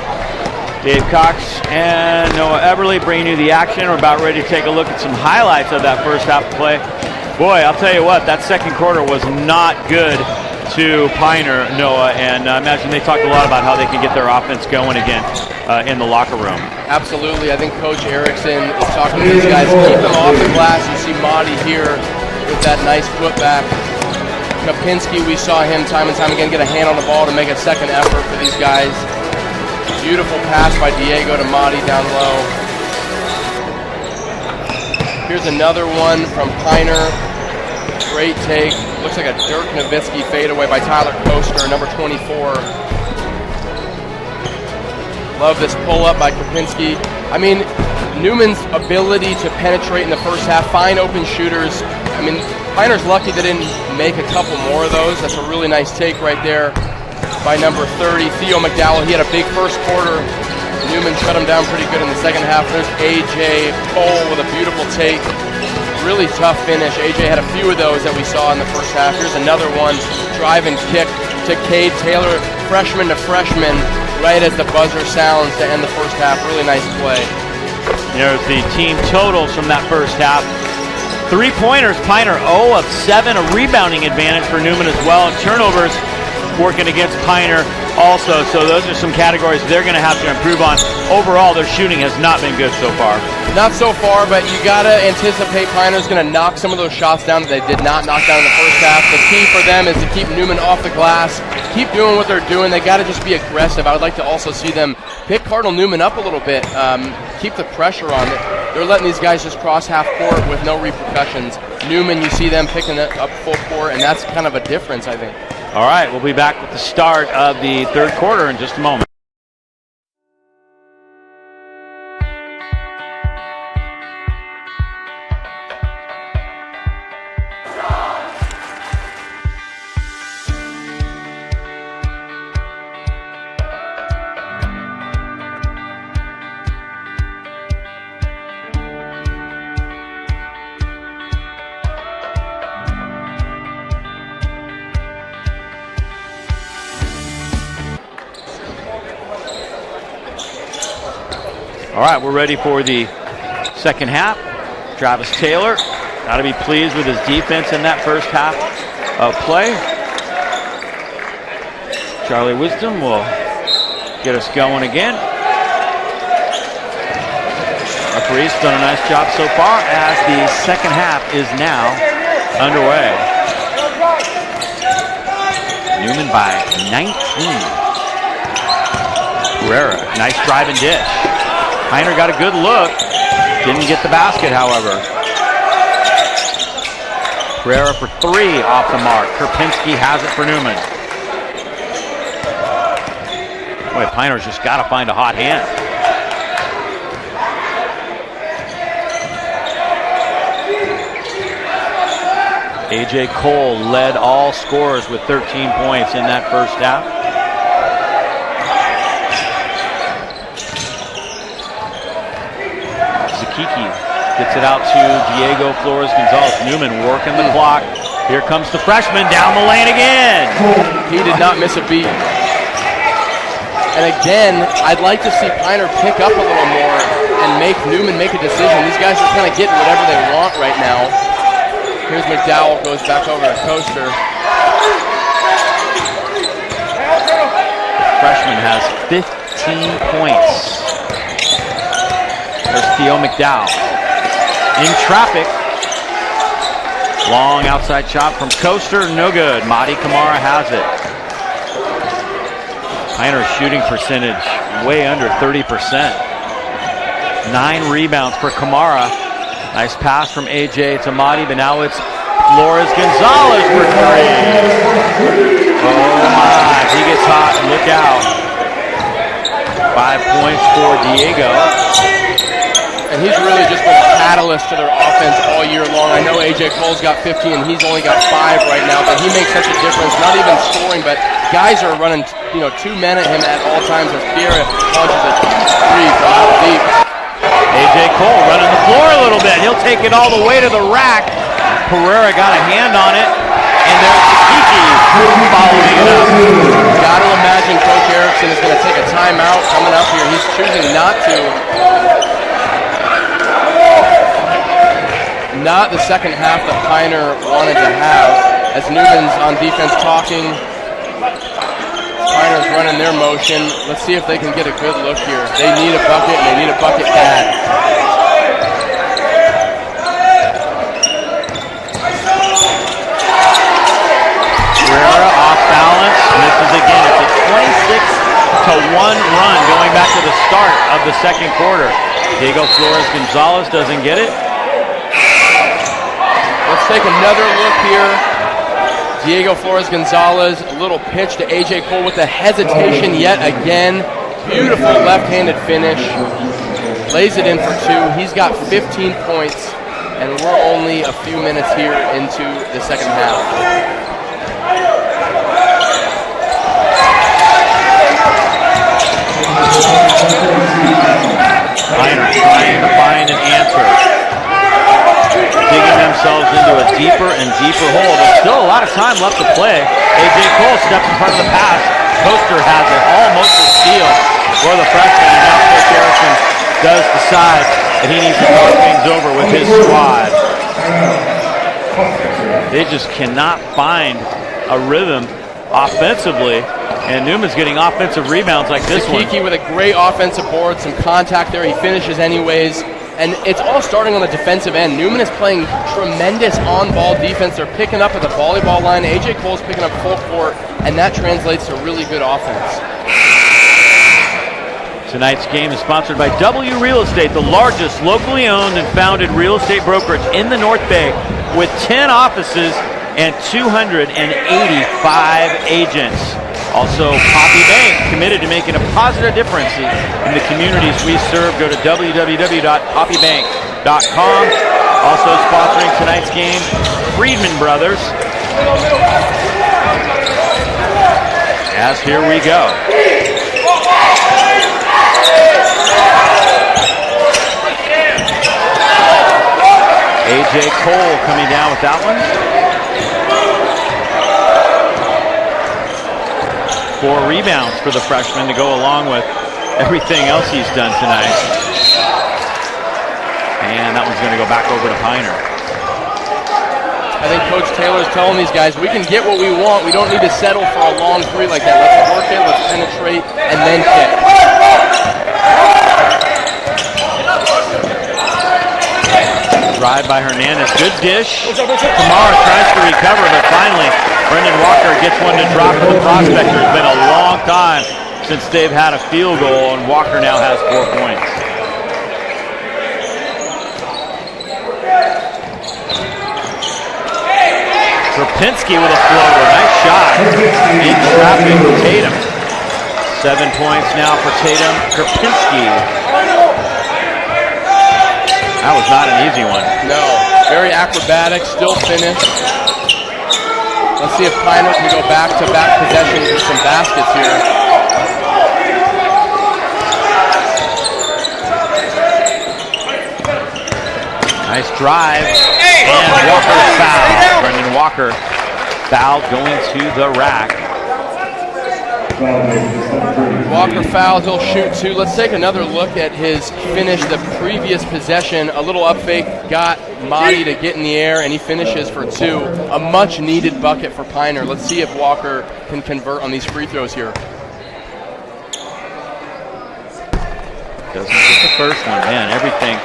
Dave Cox and Noah Eberle bringing you the action. We're about ready to take a look at some highlights of that first half play. Boy, I'll tell you what, that second quarter was not good to PINER, Noah, and I imagine they talked a lot about how they can get their offense going again in the locker room. Absolutely. I think Coach Erickson is talking to these guys, keep them off the glass. You see Mahdi here with that nice putback. Kapinski, we saw him time and time again get a hand on the ball to make a second effort for these guys. Beautiful pass by Diego to Mahdi down low. Here's another one from PINER. Great take. Looks like a Dirk Nowitzki fadeaway by Tyler Coaster, number 24. Love this pull-up by Kopinski. I mean, Newman's ability to penetrate in the first half, find open shooters. I mean, Piner's lucky they didn't make a couple more of those. That's a really nice take right there by number 30, Theo McDowell. He had a big first quarter. Newman shut him down pretty good in the second half. There's A.J. Cole with a beautiful take. Really tough finish. A.J. had a few of those that we saw in the first half. Here's another one. Drive and kick to Cade Taylor, freshman to freshman, right as the buzzer sounds to end the first half. Really nice play. There's the team totals from that first half. 3-pointers, Piner 0 of 7, a rebounding advantage for Newman as well. And turnovers working against Piner also. So those are some categories they're going to have to improve on. Overall, their shooting has not been good so far. Not so far, but you got to anticipate Piner's going to knock some of those shots down that they did not knock down in the first half. The key for them is to keep Newman off the glass, keep doing what they're doing. They got to just be aggressive. I would like to also see them pick Cardinal Newman up a little bit, keep the pressure on it. They're letting these guys just cross half court with no repercussions. Newman, you see them picking it up full court, and that's kind of a difference, I think. All right, we'll be back with the start of the third quarter in just a moment. All right, we're ready for the second half. Travis Taylor, got to be pleased with his defense in that first half of play. Charlie Wisdom will get us going again. Referee's done a nice job so far as the second half is now underway. Newman by 19. Herrera, nice drive and dish. Piner got a good look. Didn't get the basket, however. Herrera for 3 off the mark. Kopinski has it for Newman. Boy, Piner's just got to find a hot hand. A.J. Cole led all scorers with 13 points in that first half. Kiki gets it out to Diego Flores Gonzalez. Newman working the clock. Here comes the freshman down the lane again. He did not miss a beat. And again, I'd like to see Piner pick up a little more and make Newman make a decision. These guys are kind of getting whatever they want right now. Here's McDowell, goes back over to Coaster. The freshman has 15 points. There's Theo McDowell. In traffic. Long outside shot from Coaster, no good. Madi Kamara has it. Piner's shooting percentage way under 30%. 9 rebounds for Kamara. Nice pass from AJ to Madi, but now it's Flores Gonzalez for 3. Oh my, he gets hot, look out. 5 points for Diego. And he's really just been a catalyst to their offense all year long. I know A.J. Cole's got 15, and he's only got 5 right now, but he makes such a difference, not even scoring, but guys are running 2 men at him at all times as Fiera launches a 3 from out deep. A.J. Cole running the floor a little bit. He'll take it all the way to the rack. Pereira got a hand on it, and there's Kiki following it up. Got to imagine Coach Erickson is going to take a timeout coming up here. He's choosing not to. Not the second half that Piner wanted to have, as Newman's on defense talking. Piner's running their motion. Let's see if they can get a good look here. They need a bucket, and they need a bucket bad. Herrera off balance, misses again. It's a 26-1 run going back to the start of the second quarter. Diego Flores Gonzalez doesn't get it. Let's Let's take another look here. Diego Flores Gonzalez, a little pitch to A.J. Cole with the hesitation yet again. Beautiful left-handed finish. Lays it in for 2. He's got 15 points, and we're only a few minutes here into the second half. PINER trying to find an answer. Digging themselves into a deeper and deeper hole. There's still a lot of time left to play. A.J. Cole steps in front of the pass. Coaster has it, almost a steal for the freshman. And now Coach Harrison does decide that he needs to talk things over with his squad. They just cannot find a rhythm offensively. And Newman's getting offensive rebounds like this one. Kiki with a great offensive board, some contact there. He finishes anyways. And it's all starting on the defensive end. Newman is playing tremendous on-ball defense. They're picking up at the volleyball line. A.J. Cole's picking up full court, and that translates to really good offense. Tonight's game is sponsored by W Real Estate, the largest locally owned and founded real estate brokerage in the North Bay, with 10 offices and 285 agents. Also, Poppy Bank, committed to making a positive difference in the communities we serve. Go to www.poppybank.com. Also sponsoring tonight's game, Friedman Brothers. As here we go. A.J. Cole coming down with that one. 4 rebounds for the freshman to go along with everything else he's done tonight. And that one's going to go back over to PINER. I think Coach Taylor's telling these guys, we can get what we want. We don't need to settle for a long 3 like that. Let's work it, let's penetrate, and then kick. Drive by Hernandez. Good dish. Kamara tries to recover, but finally Brendan Walker gets one to drop for the Prospector. It's been a long time since they've had a field goal, and Walker now has 4 points. Rapinski with a floater. Nice shot. In traffic for Tatum. 7 points now for Tatum. Rapinski. That was not an easy one. No, very acrobatic, still finished. Let's see if PINER can go back-to-back possessions with some baskets here. Nice drive. And Walker fouled. Brendan Walker fouled going to the rack. Walker fouled, he'll shoot 2. Let's take another look at his finish the previous possession. A little up fake, got Mahdi to get in the air, and he finishes for 2. A much needed bucket for PINER. Let's see if Walker can convert on these free throws here. Doesn't get the first one. Man, everything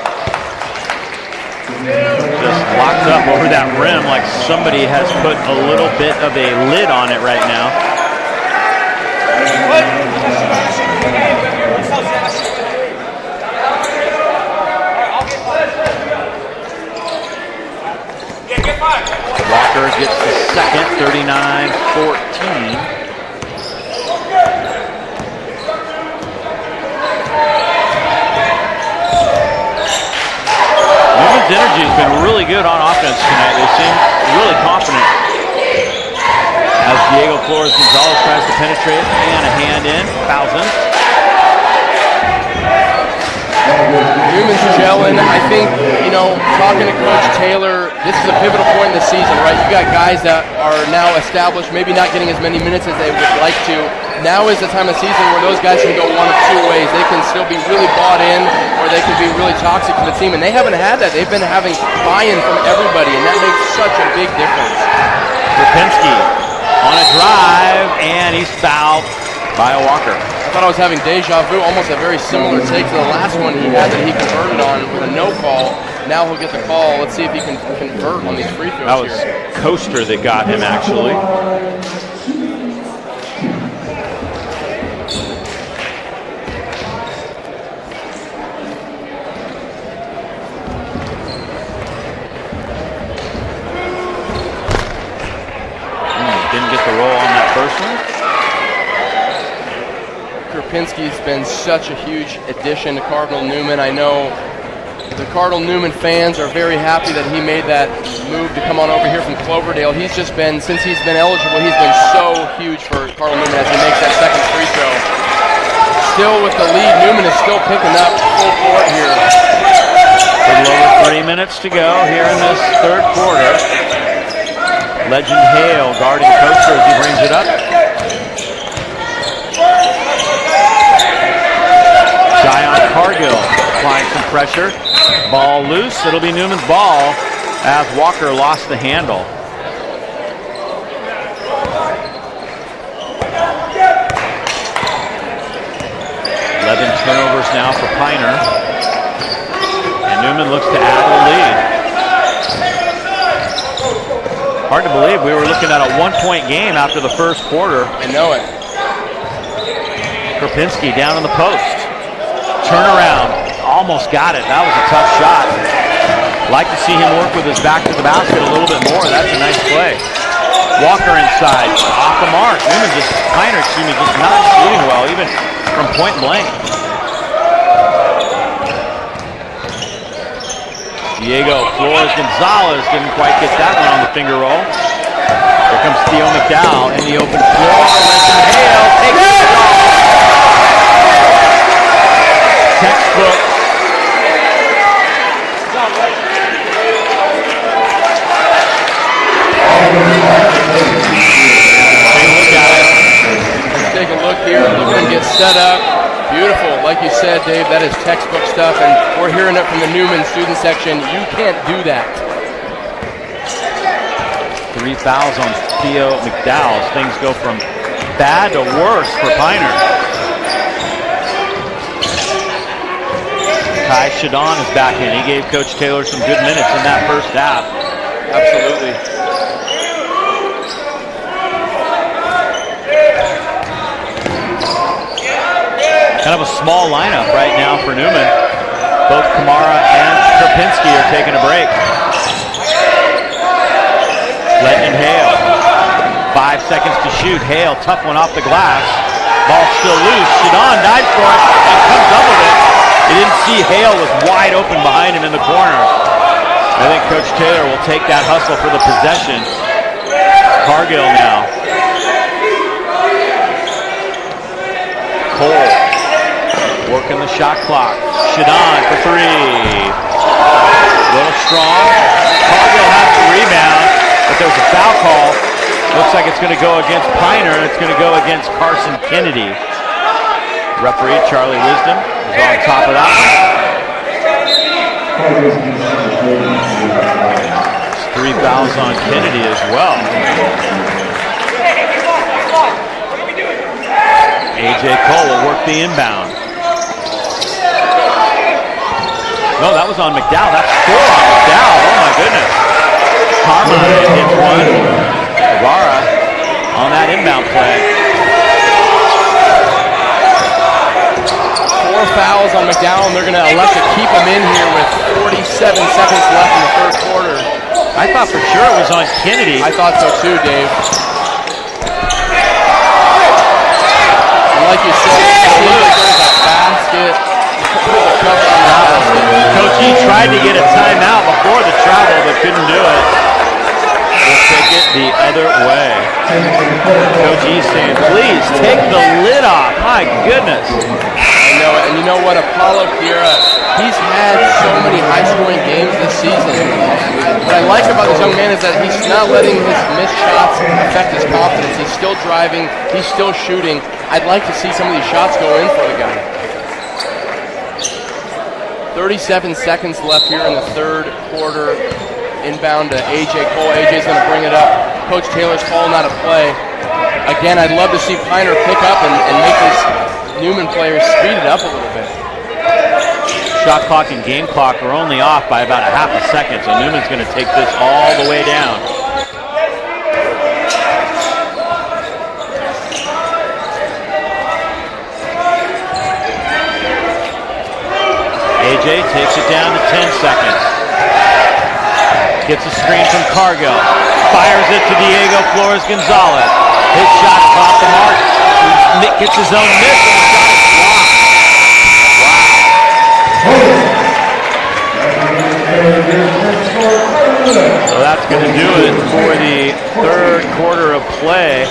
just locked up over that rim like somebody has put a little bit of a lid on it right now. Walker gets the second, 39-14. Newman's energy has been really good on offense tonight. They seem really confident as Diego Flores Gonzalez tries to penetrate, and a hand in, fouls him. Newman's gelling. I think, talking to Coach Taylor, this is a pivotal point in the season, right? You got guys that are now established, maybe not getting as many minutes as they would like to. Now is the time of season where those guys can go one of 2 ways. They can still be really bought in, or they can be really toxic to the team, and they haven't had that. They've been having buy-in from everybody, and that makes such a big difference. Rapinski on a drive, and he's fouled by Walker. I thought I was having deja vu, almost a very similar take to the last one he had that he converted on with a no call. Now he'll get the call. Let's see if he can convert on these free throws. That was Coaster that got him, actually. He's been such a huge addition to Cardinal Newman. I know the Cardinal Newman fans are very happy that he made that move to come on over here from Cloverdale. He's just been, since he's been eligible, he's been so huge for Cardinal Newman as he makes that second free throw. Still with the lead, Newman is still picking up full court here. A little over 3 minutes to go here in this third quarter. Legend Hale guarding Koster as he brings it up. Zion Cargill applying some pressure. Ball loose. It'll be Newman's ball as Walker lost the handle. Turnovers now for Piner. And Newman looks to add to the lead. Hard to believe we were looking at a 1-point game after the first quarter. I know it. Krupinski down in the post. Turnaround. Almost got it. That was a tough shot. Like to see him work with his back to the basket a little bit more. That's a nice play. Walker inside. Off the mark. Newman Piner, just not shooting well, even from point blank. Diego Flores Gonzalez didn't quite get that one on the finger roll. Here comes Theo McDowell in the open floor. Legend Hale takes it off. Textbook. Take a look at it. Let's take a look here. Look at him get set up. Beautiful. Like you said, Dave, that is textbook stuff, and we're hearing it from the Newman student section. You can't do that. 3 fouls on Theo McDowell. Things go from bad to worse for Piner. Ty Shadon is back in. He gave Coach Taylor some good minutes in that first half. Absolutely. Kind of a small lineup right now for Newman. Both Kamara and Krupinski are taking a break. Legend Hale. 5 seconds to shoot. Hale, tough one off the glass. Ball still loose. Shadon dives for it and comes up with it. He didn't see Hale was wide open behind him in the corner. I think Coach Taylor will take that hustle for the possession. Cargill now. Cole. Working the shot clock. Shadon for 3. A little strong. Cargill has the rebound, but there's a foul call. Looks like it's going to go against Piner, and it's going to go against Carson Kennedy. Referee Charlie Wisdom is on top of that one. 3 fouls on Kennedy as well. A.J. Cole will work the inbound. No, that was on McDowell. That's 4 on McDowell. Oh my goodness. Carmine hits one. Guevara on that inbound play. 4 fouls on McDowell, and they're going to elect to keep him in here with 47 seconds left in the third quarter. I thought for sure it was on Kennedy. I thought so too, Dave. And like you said, there's a basket. Coach E tried to get a timeout before the travel, but couldn't do it. We'll take it the other way. Coach E saying, please take the lid off. My goodness. I know it. And you know what? Apollo Fiera, he's had so many high-scoring games this season. What I like about this young man is that he's not letting his missed shots affect his confidence. He's still driving. He's still shooting. I'd like to see some of these shots go in for the guy. 37 seconds left here in the third quarter. Inbound to A.J. Cole. A.J.'s going to bring it up. Coach Taylor's calling out a play. Again, I'd love to see Piner pick up and make these Newman players speed it up a little bit. Shot clock and game clock are only off by about a half a second, so Newman's going to take this all the way down. AJ takes it down to 10 seconds. Gets a screen from Cargill. Fires it to Diego Flores Gonzalez. His shot off the mark. Gets his own miss, and the shot is blocked. play.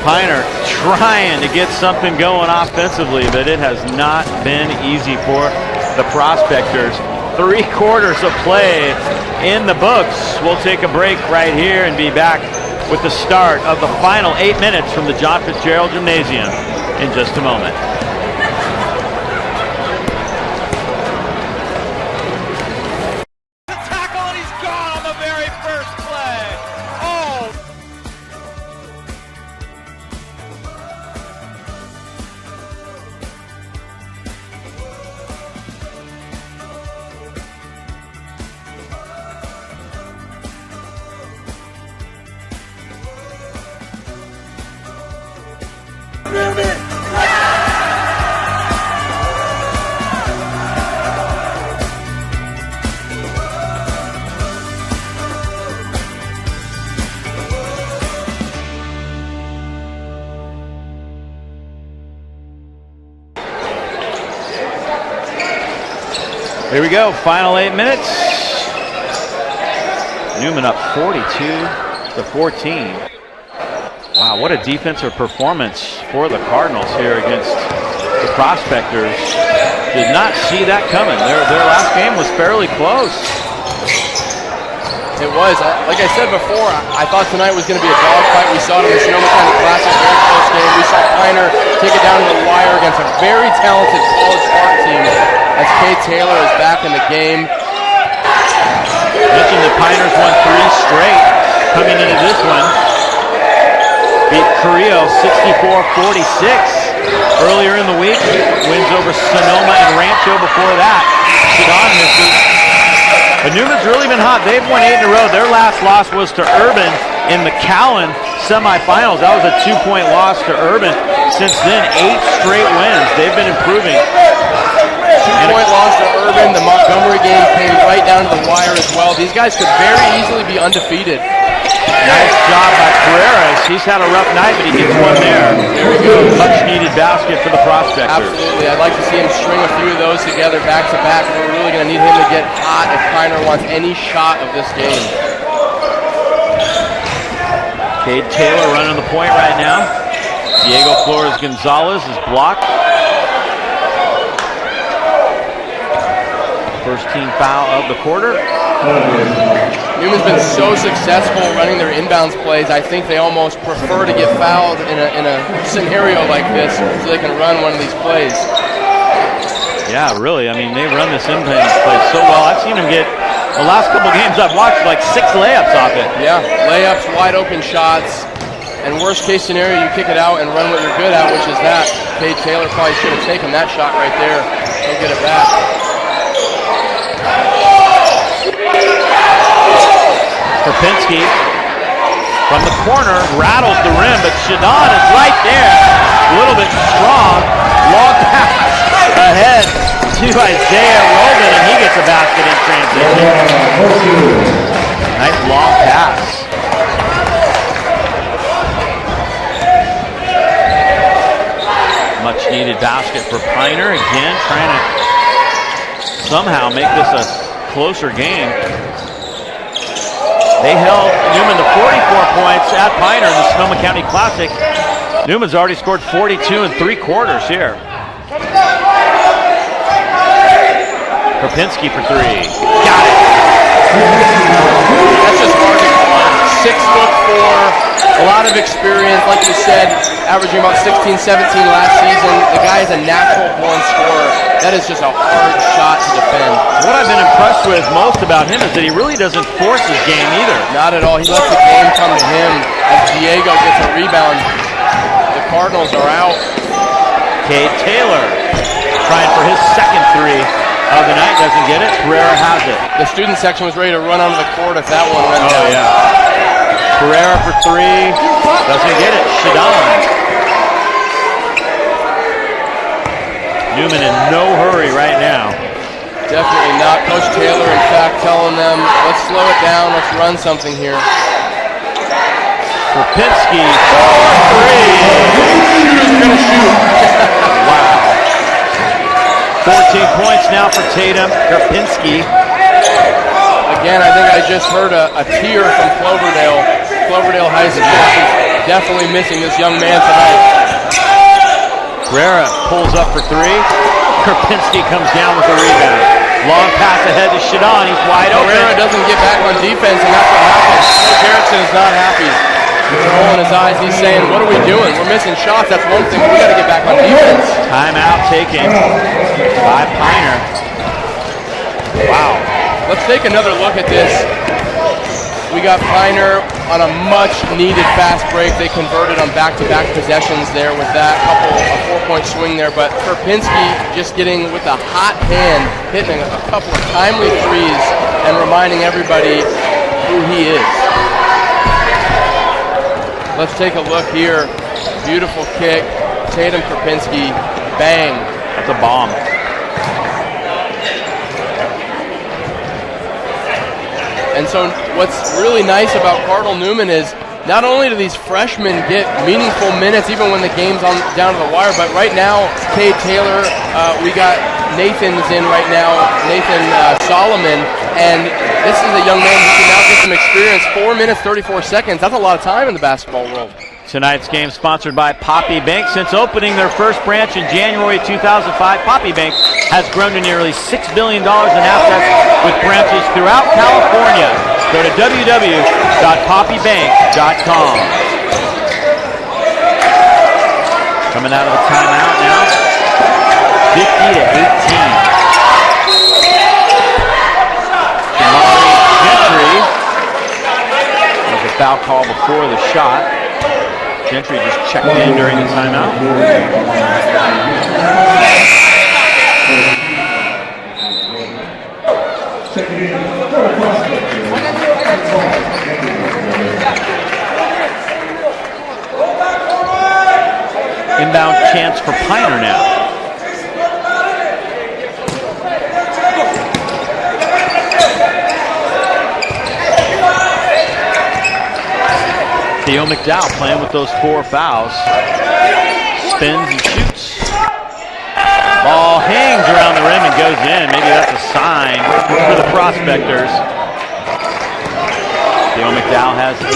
Piner trying to get something going offensively, but it has not been easy for the Prospectors. 3 quarters of play in the books. We'll take a break right here and be back with the start of the final 8 minutes from the John Fitzgerald Gymnasium in just a moment. Here we go, final 8 minutes. Newman up 42-14. Wow, what a defensive performance for the Cardinals here against the Prospectors. Did not see that coming. Their last game was fairly close. It was. Like I said before, I thought tonight was going to be a dogfight. We saw it in the Sonoma County Classic, very close game. We saw PINER take it down to the wire against a very talented college park team as Kay Taylor is back in the game. Mentioned that PINER's won 3 straight coming into this one. Beat Carrillo 64-46 earlier in the week. Wins over Sonoma and Rancho before that. Shadon misses. But Newman's really been hot. They've won 8 in a row. Their last loss was to Urban in the Callan semifinals. That was a 2-point loss to Urban. Since then, 8 straight wins. They've been improving. 2-point loss to Urban. The Montgomery game came right down to the wire as well. These guys could very easily be undefeated. Nice job by Carreras. He's had a rough night, but he gets one there. There we go. Much needed basket for the Prospectors. Absolutely. I'd like to see him string a few of those together back to back. We're really going to need him to get hot if PINER wants any shot of this game. Cade Taylor running the point right now. Diego Flores Gonzalez is blocked. First team foul of the quarter. Newman's been so successful running their inbounds plays. I think they almost prefer to get fouled in a scenario like this so they can run one of these plays. Yeah, really. I mean, they run this inbounds play so well. I've seen them get, the last couple games I've watched, like 6 layups off it. Yeah, layups, wide open shots. And worst case scenario, you kick it out and run what you're good at, which is that. Cade Taylor probably should have taken that shot right there. He'll get it back. Karpinski from the corner rattles the rim, but Shadon is right there. A little bit strong. Long pass ahead to Isaiah Roman, and he gets a basket in transition. Nice long pass. Much needed basket for PINER. Again, trying to somehow make this a closer game. They held Newman to 44 points at PINER in the Sonoma County Classic. Newman's already scored 42 in 3 quarters here. Karpinski for 3. Got it. That's just hard to guard. 6'4", a lot of experience. Like you said, averaging about 16, 17 last season. The guy is a natural born scorer. That is just a hard shot to defend. What I've been impressed with most about him is that he really doesn't force his game either. Not at all. He lets the game come to him as Diego gets a rebound. The Cardinals are out. Cade Taylor trying for his second 3 of the night. Doesn't get it. Pereira has it. The student section was ready to run onto the court if that one went down. Oh, yeah. Pereira for 3. Doesn't get it. Shadon. Newman in no hurry right now. Definitely not. Coach Taylor, in fact, telling them, let's slow it down, let's run something here. Karpinski for 3. He's going to shoot. Wow. 14 points now for Tatum. Karpinski. Again, I think I just heard a tear from Cloverdale High School. definitely missing this young man tonight. Guerra pulls up for three. Karpinski comes down with the rebound. Long pass ahead to Shadon. He's wide open. Guerra doesn't get back on defense, and that's what happens. Coach Erickson is not happy. He's rolling his eyes. He's saying, what are we doing? We're missing shots. That's one thing. We got to get back on defense. Timeout taken by Piner. Wow. Let's take another look at this. We got Piner on a much-needed fast break. They converted on back-to-back possessions there with that. A 4-point swing there, but Karpinski just getting with a hot hand, hitting a couple of timely threes and reminding everybody who he is. Let's take a look here. Beautiful kick. Tatum Karpinski. Bang. That's a bomb. And so what's really nice about Cardinal Newman is not only do these freshmen get meaningful minutes even when the game's down to the wire, but right now, Cade Taylor, we got Nathan's in right now, Nathan Solomon, and this is a young man who can now get some experience. 4 minutes, 34 seconds. That's a lot of time in the basketball world. Tonight's game sponsored by Poppy Bank. Since opening their first branch in January 2005, Poppy Bank has grown to nearly $6 billion in assets with branches throughout California. Go to www.poppybank.com. Coming out of the timeout now, 50-18. Gentry. There's a foul call before the shot. Gentry just checked in during the timeout. Inbound chance for Piner now. Theo McDowell playing with those 4 fouls. Spins and shoots. Ball hangs around the rim and goes in. Maybe that's a sign for the Prospectors. Theo McDowell has 8.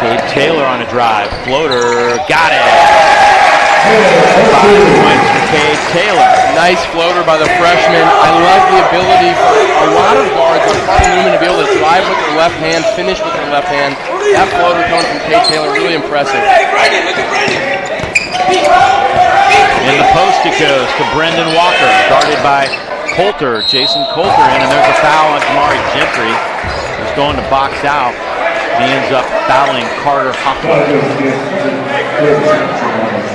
Cade Taylor on a drive. Floater. Got it. 5 points for Cade Taylor. Nice floater by the freshman. I love the ability for a lot of guards on Cardinal Newman to be able to drive with their left hand, finish with their left hand. That floater coming from Cade Taylor, really impressive. In the post it goes to Brendan Walker, guarded by Coulter, Jason Coulter in, and there's a foul on Jamari Gentry. He's going to box out. He ends up fouling Carter Hoffman.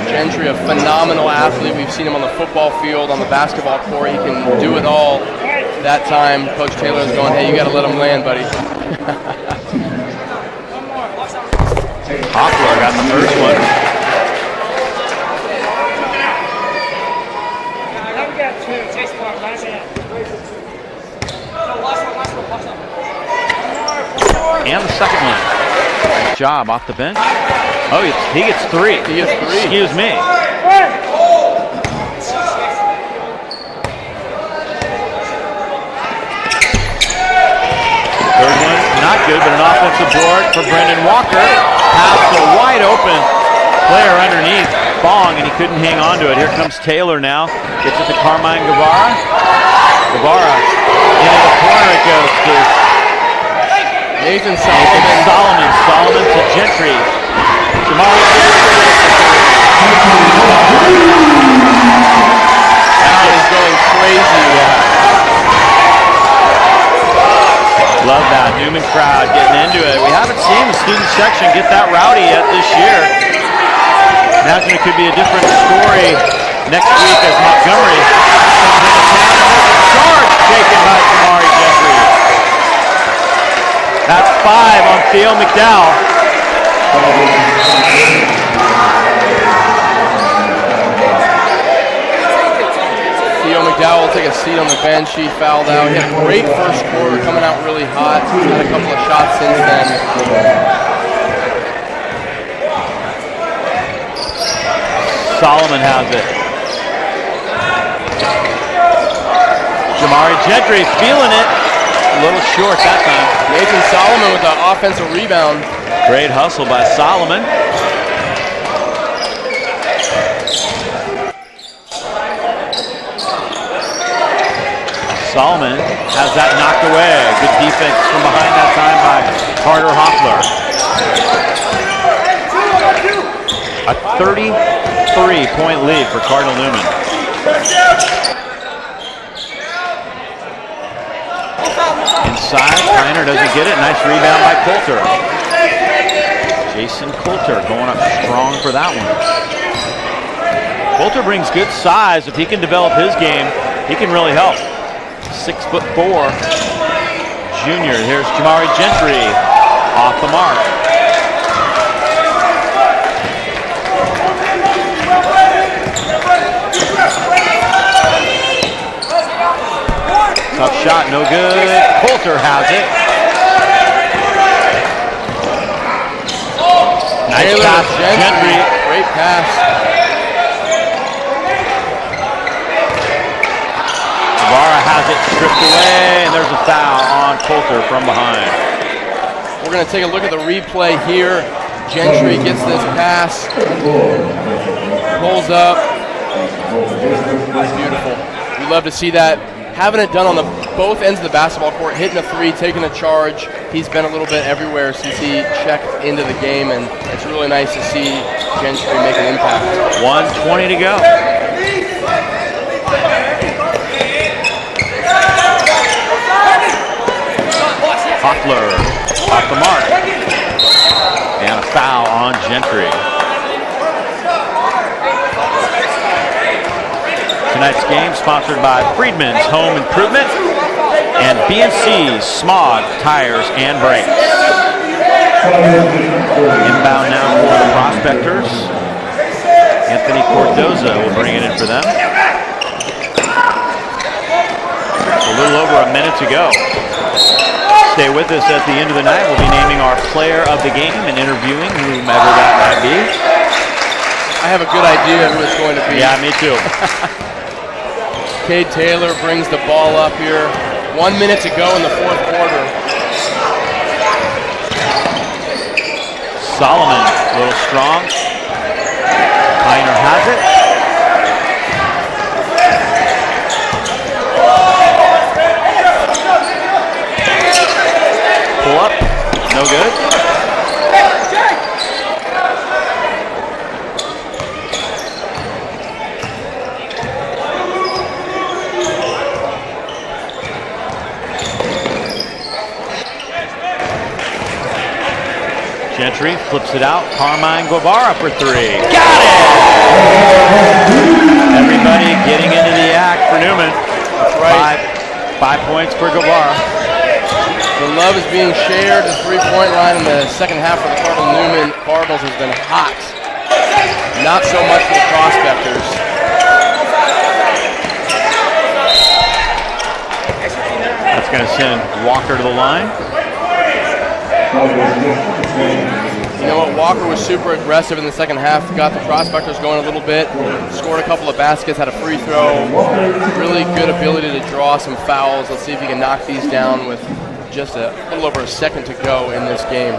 Gentry, a phenomenal athlete. We've seen him on the football field, on the basketball court. He can do it all. That time, Coach Taylor's going, hey, you got to let him land, buddy. Hoffler got the first one. And the second one. Nice job off the bench. Oh, he gets 3. He gets 3. Excuse me. Third one, not good, but an offensive board for Brendan Walker. Pass to a wide open player underneath Bong, and he couldn't hang on to it. Here comes Taylor now. Gets it to Carmine Guevara. Guevara into the corner it goes to Nathan Solomon. Solomon to Gentry. Jamari Now he's going crazy. Love that Newman crowd getting into it. We haven't seen the student section get that rowdy yet this year. Imagine it could be a different story next week as Montgomery comes into town. Charge taken by Jamari Gentry. That's 5 on Theo McDowell. Theo McDowell will take a seat on the bench. He fouled out. He had a great first quarter, coming out really hot. He's had a couple of shots since then. Solomon has it. Jamari Gentry feeling it. a little short that time. Nathan Solomon with the offensive rebound. Great hustle by Solomon. Solomon has that knocked away. Good defense from behind that time by Carter Hoffler. A 33-point lead for Cardinal Newman. Inside, Piner doesn't get it. Nice rebound by Coulter. Jason Coulter going up strong for that one. Coulter brings good size. If he can develop his game, he can really help. 6'4" junior. Here's Jamari Gentry off the mark. Tough shot, no good. Coulter has it. Nice pass, Gentry. Great pass. Guevara has it stripped away, and there's a foul on Coulter from behind. We're going to take a look at the replay here. Gentry gets this pass, pulls up. Beautiful. We love to see that. Having it done on both ends of the basketball court, hitting a three, taking a charge. He's been a little bit everywhere since he checked into the game, and it's really nice to see Gentry make an impact. 1:20 to go. Hoffler off the mark. And a foul on Gentry. Tonight's game sponsored by Freedman's Home Improvement and B&C's Smog Tires and Brakes. Inbound now for the Prospectors. Anthony Cordoza will bring it in for them. A little over a minute to go. Stay with us at the end of the night. We'll be naming our player of the game and interviewing whomever that might be. I have a good idea who it's going to be. Yeah, me too. Cade Taylor brings the ball up here. 1 minute to go in the fourth quarter. Solomon, a little strong. Piner has it. Pull up, no good. Gentry flips it out. Carmine Guevara for three. Got it! Everybody getting into the act for Newman. That's right. 5 points for Guevara. The love is being shared. The three-point line in the second half for the Cardinal Newman Cardinals has been hot. Not so much for the Prospectors. That's going to send Walker to the line. You know what? Walker was super aggressive in the second half. Got the Prospectors going a little bit. Scored a couple of baskets. Had a free throw. Really good ability to draw some fouls. Let's see if he can knock these down with just a little over a second to go in this game.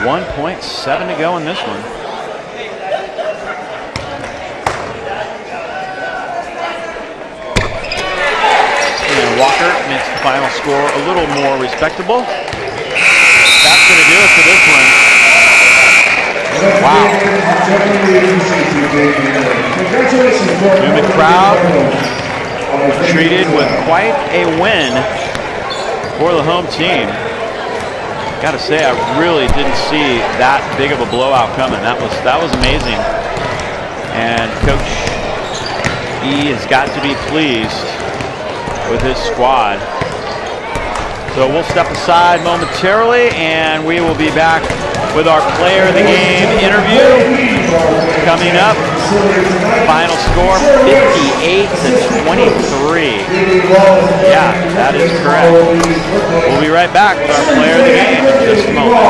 .7 to go in this one. And Walker makes the final score a little more respectable. That's going to do it for this one. Wow. Newman crowd treated with quite a win for the home team. Got to say, I really didn't see that big of a blowout coming. That was amazing. And Coach E has got to be pleased with his squad. So we'll step aside momentarily, and we will be back with our player of the game interview coming up. Final score 58-23. Yeah, that is correct. We'll be right back with our player of the game in just a moment.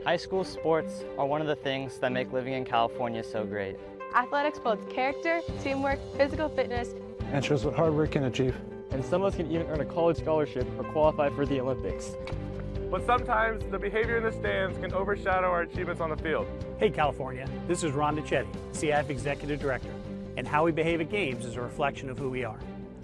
High school sports are one of the things that make living in California so great. Athletics builds character, teamwork, physical fitness, and shows what hard work can achieve. And some of us can even earn a college scholarship or qualify for the Olympics. But sometimes the behavior in the stands can overshadow our achievements on the field. Hey California, this is Ron DiCetti, CIF Executive Director, and how we behave at games is a reflection of who we are.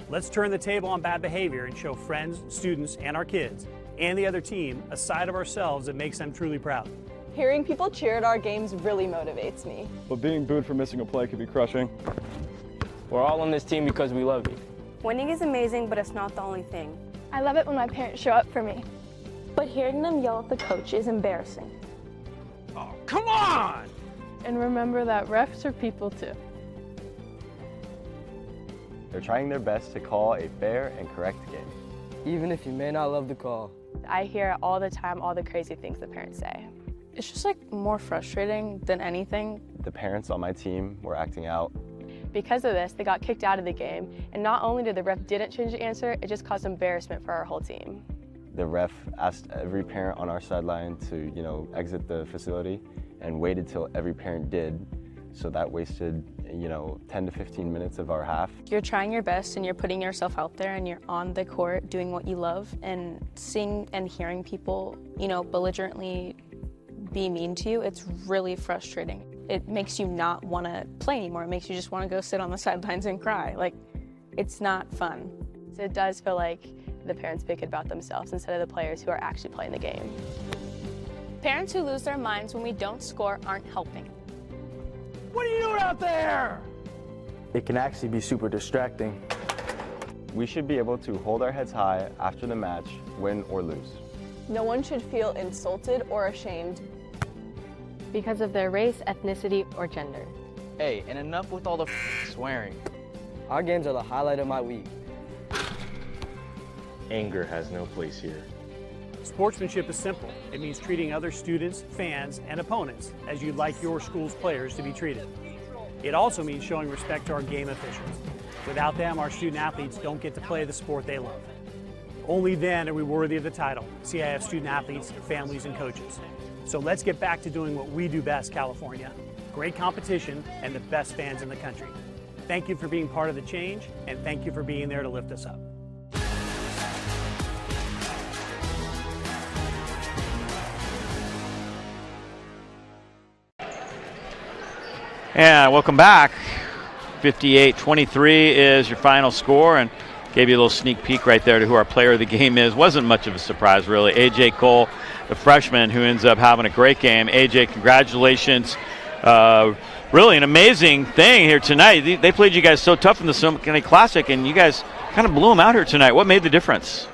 Let's turn the table on bad behavior and show friends, students, and our kids, and the other team, a side of ourselves that makes them truly proud. Hearing people cheer at our games really motivates me. But being booed for missing a play can be crushing. We're all on this team because we love you. Winning is amazing, but it's not the only thing. I love it when my parents show up for me. But hearing them yell at the coach is embarrassing. Oh, come on! And remember that refs are people too. They're trying their best to call a fair and correct game. Even if you may not love the call. I hear all the time all the crazy things the parents say. It's just like more frustrating than anything. The parents on my team were acting out. Because of this, they got kicked out of the game, and not only did the ref didn't change the answer, it just caused embarrassment for our whole team. The ref asked every parent on our sideline to, exit the facility and waited till every parent did. So that wasted, 10 to 15 minutes of our half. You're trying your best and you're putting yourself out there and you're on the court doing what you love, and seeing and hearing people, belligerently be mean to you, it's really frustrating. It makes you not want to play anymore. It makes you just want to go sit on the sidelines and cry. Like, it's not fun. So it does feel like the parents make it about themselves instead of the players who are actually playing the game. Parents who lose their minds when we don't score aren't helping. What are you doing out there? It can actually be super distracting. We should be able to hold our heads high after the match, win or lose. No one should feel insulted or ashamed because of their race, ethnicity, or gender. Hey, and enough with all the swearing. Our games are the highlight of my week. Anger has no place here. Sportsmanship is simple. It means treating other students, fans, and opponents as you'd like your school's players to be treated. It also means showing respect to our game officials. Without them, our student athletes don't get to play the sport they love. Only then are we worthy of the title, CIF student athletes, families, and coaches. So let's get back to doing what we do best, California. Great competition and the best fans in the country. Thank you for being part of the change, and thank you for being there to lift us up. And welcome back. 58-23 is your final score, and gave you a little sneak peek right there to who our player of the game is. Wasn't much of a surprise, really. A.J. Cole, the freshman, who ends up having a great game. A.J., congratulations. Really an amazing thing here tonight. They played you guys so tough in the Sonoma County Classic, and you guys kind of blew them out here tonight. What made the difference?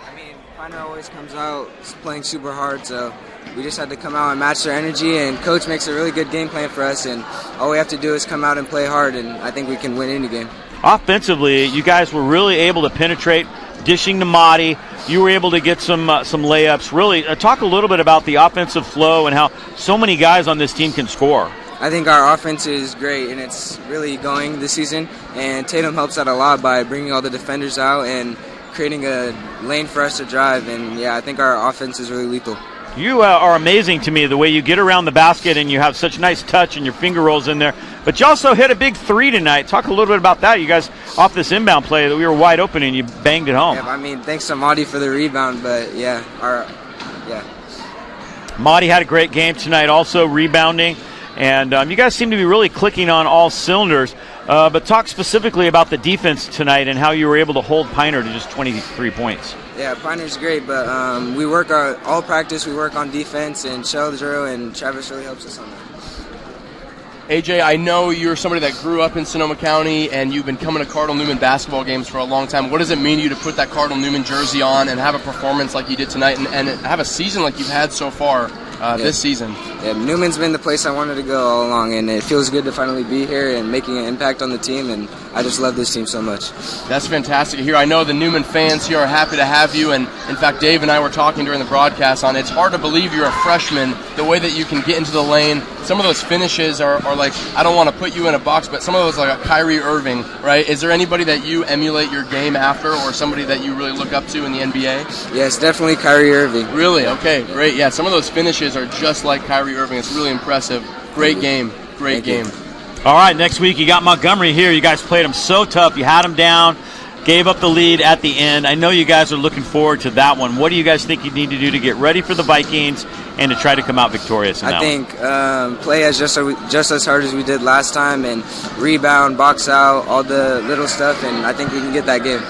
I mean, PINER always comes out playing super hard, so we just had to come out and match their energy, and Coach makes a really good game plan for us, and all we have to do is come out and play hard, and I think we can win any game. Offensively, you guys were really able to penetrate, dishing to Mahdi. You were able to get some layups. Really, talk a little bit about the offensive flow and how so many guys on this team can score. I think our offense is great, and it's really going this season, and Tatum helps out a lot by bringing all the defenders out and creating a lane for us to drive, and yeah, I think our offense is really lethal. You are amazing to me, the way you get around the basket and you have such nice touch and your finger rolls in there. But you also hit a big three tonight. Talk a little bit about that. You guys, off this inbound play, that we were wide open and you banged it home. Yeah, I mean, thanks to Mahdi for the rebound, but yeah, Mahdi had a great game tonight, also rebounding. And you guys seem to be really clicking on all cylinders. But talk specifically about the defense tonight and how you were able to hold PINER to just 23 points. Yeah, PINER's great, but we work all practice. We work on defense and shell drill, and Travis really helps us on that. AJ, I know you're somebody that grew up in Sonoma County, and you've been coming to Cardinal Newman basketball games for a long time. What does it mean to you to put that Cardinal Newman jersey on and have a performance like you did tonight, and have a season like you've had so far this season? Newman's been the place I wanted to go all along, and it feels good to finally be here and making an impact on the team, and I just love this team so much. That's fantastic to hear. I know the Newman fans here are happy to have you, and in fact, Dave and I were talking during the broadcast on it's hard to believe you're a freshman, the way that you can get into the lane. Some of those finishes are like, I don't want to put you in a box, but some of those like a Kyrie Irving, right? Is there anybody that you emulate your game after, or somebody that you really look up to in the NBA? Yes, definitely Kyrie Irving. Really? Okay, great. Yeah, some of those finishes are just like Kyrie Irving. It's really impressive. Great game. Great game. All right, next week you got Montgomery here. You guys played them so tough. You had them down, gave up the lead at the end. I know you guys are looking forward to that one. What do you guys think you need to do to get ready for the Vikings and to try to come out victorious in that one? I think play as just as hard as we did last time, and rebound, box out, all the little stuff, and I think we can get that game.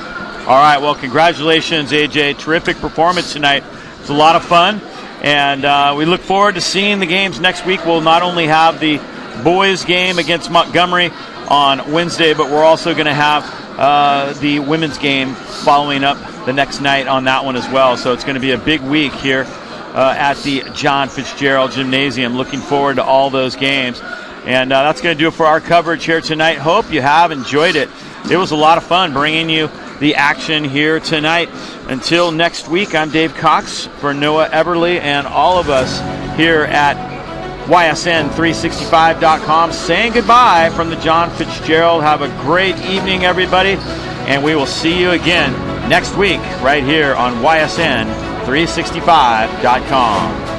All right, well, congratulations, AJ. Terrific performance tonight. It's a lot of fun, and we look forward to seeing the games next week. We'll not only have the boys game against Montgomery on Wednesday, but we're also going to have the women's game following up the next night on that one as well. So it's going to be a big week here at the John Fitzgerald Gymnasium. Looking forward to all those games. And that's going to do it for our coverage here tonight. Hope you have enjoyed it. It was a lot of fun bringing you the action here tonight. Until next week, I'm Dave Cox for Noah Eberle and all of us here at YSN365.com saying goodbye from the John Fitzgerald. Have a great evening, everybody, and we will see you again next week right here on YSN365.com.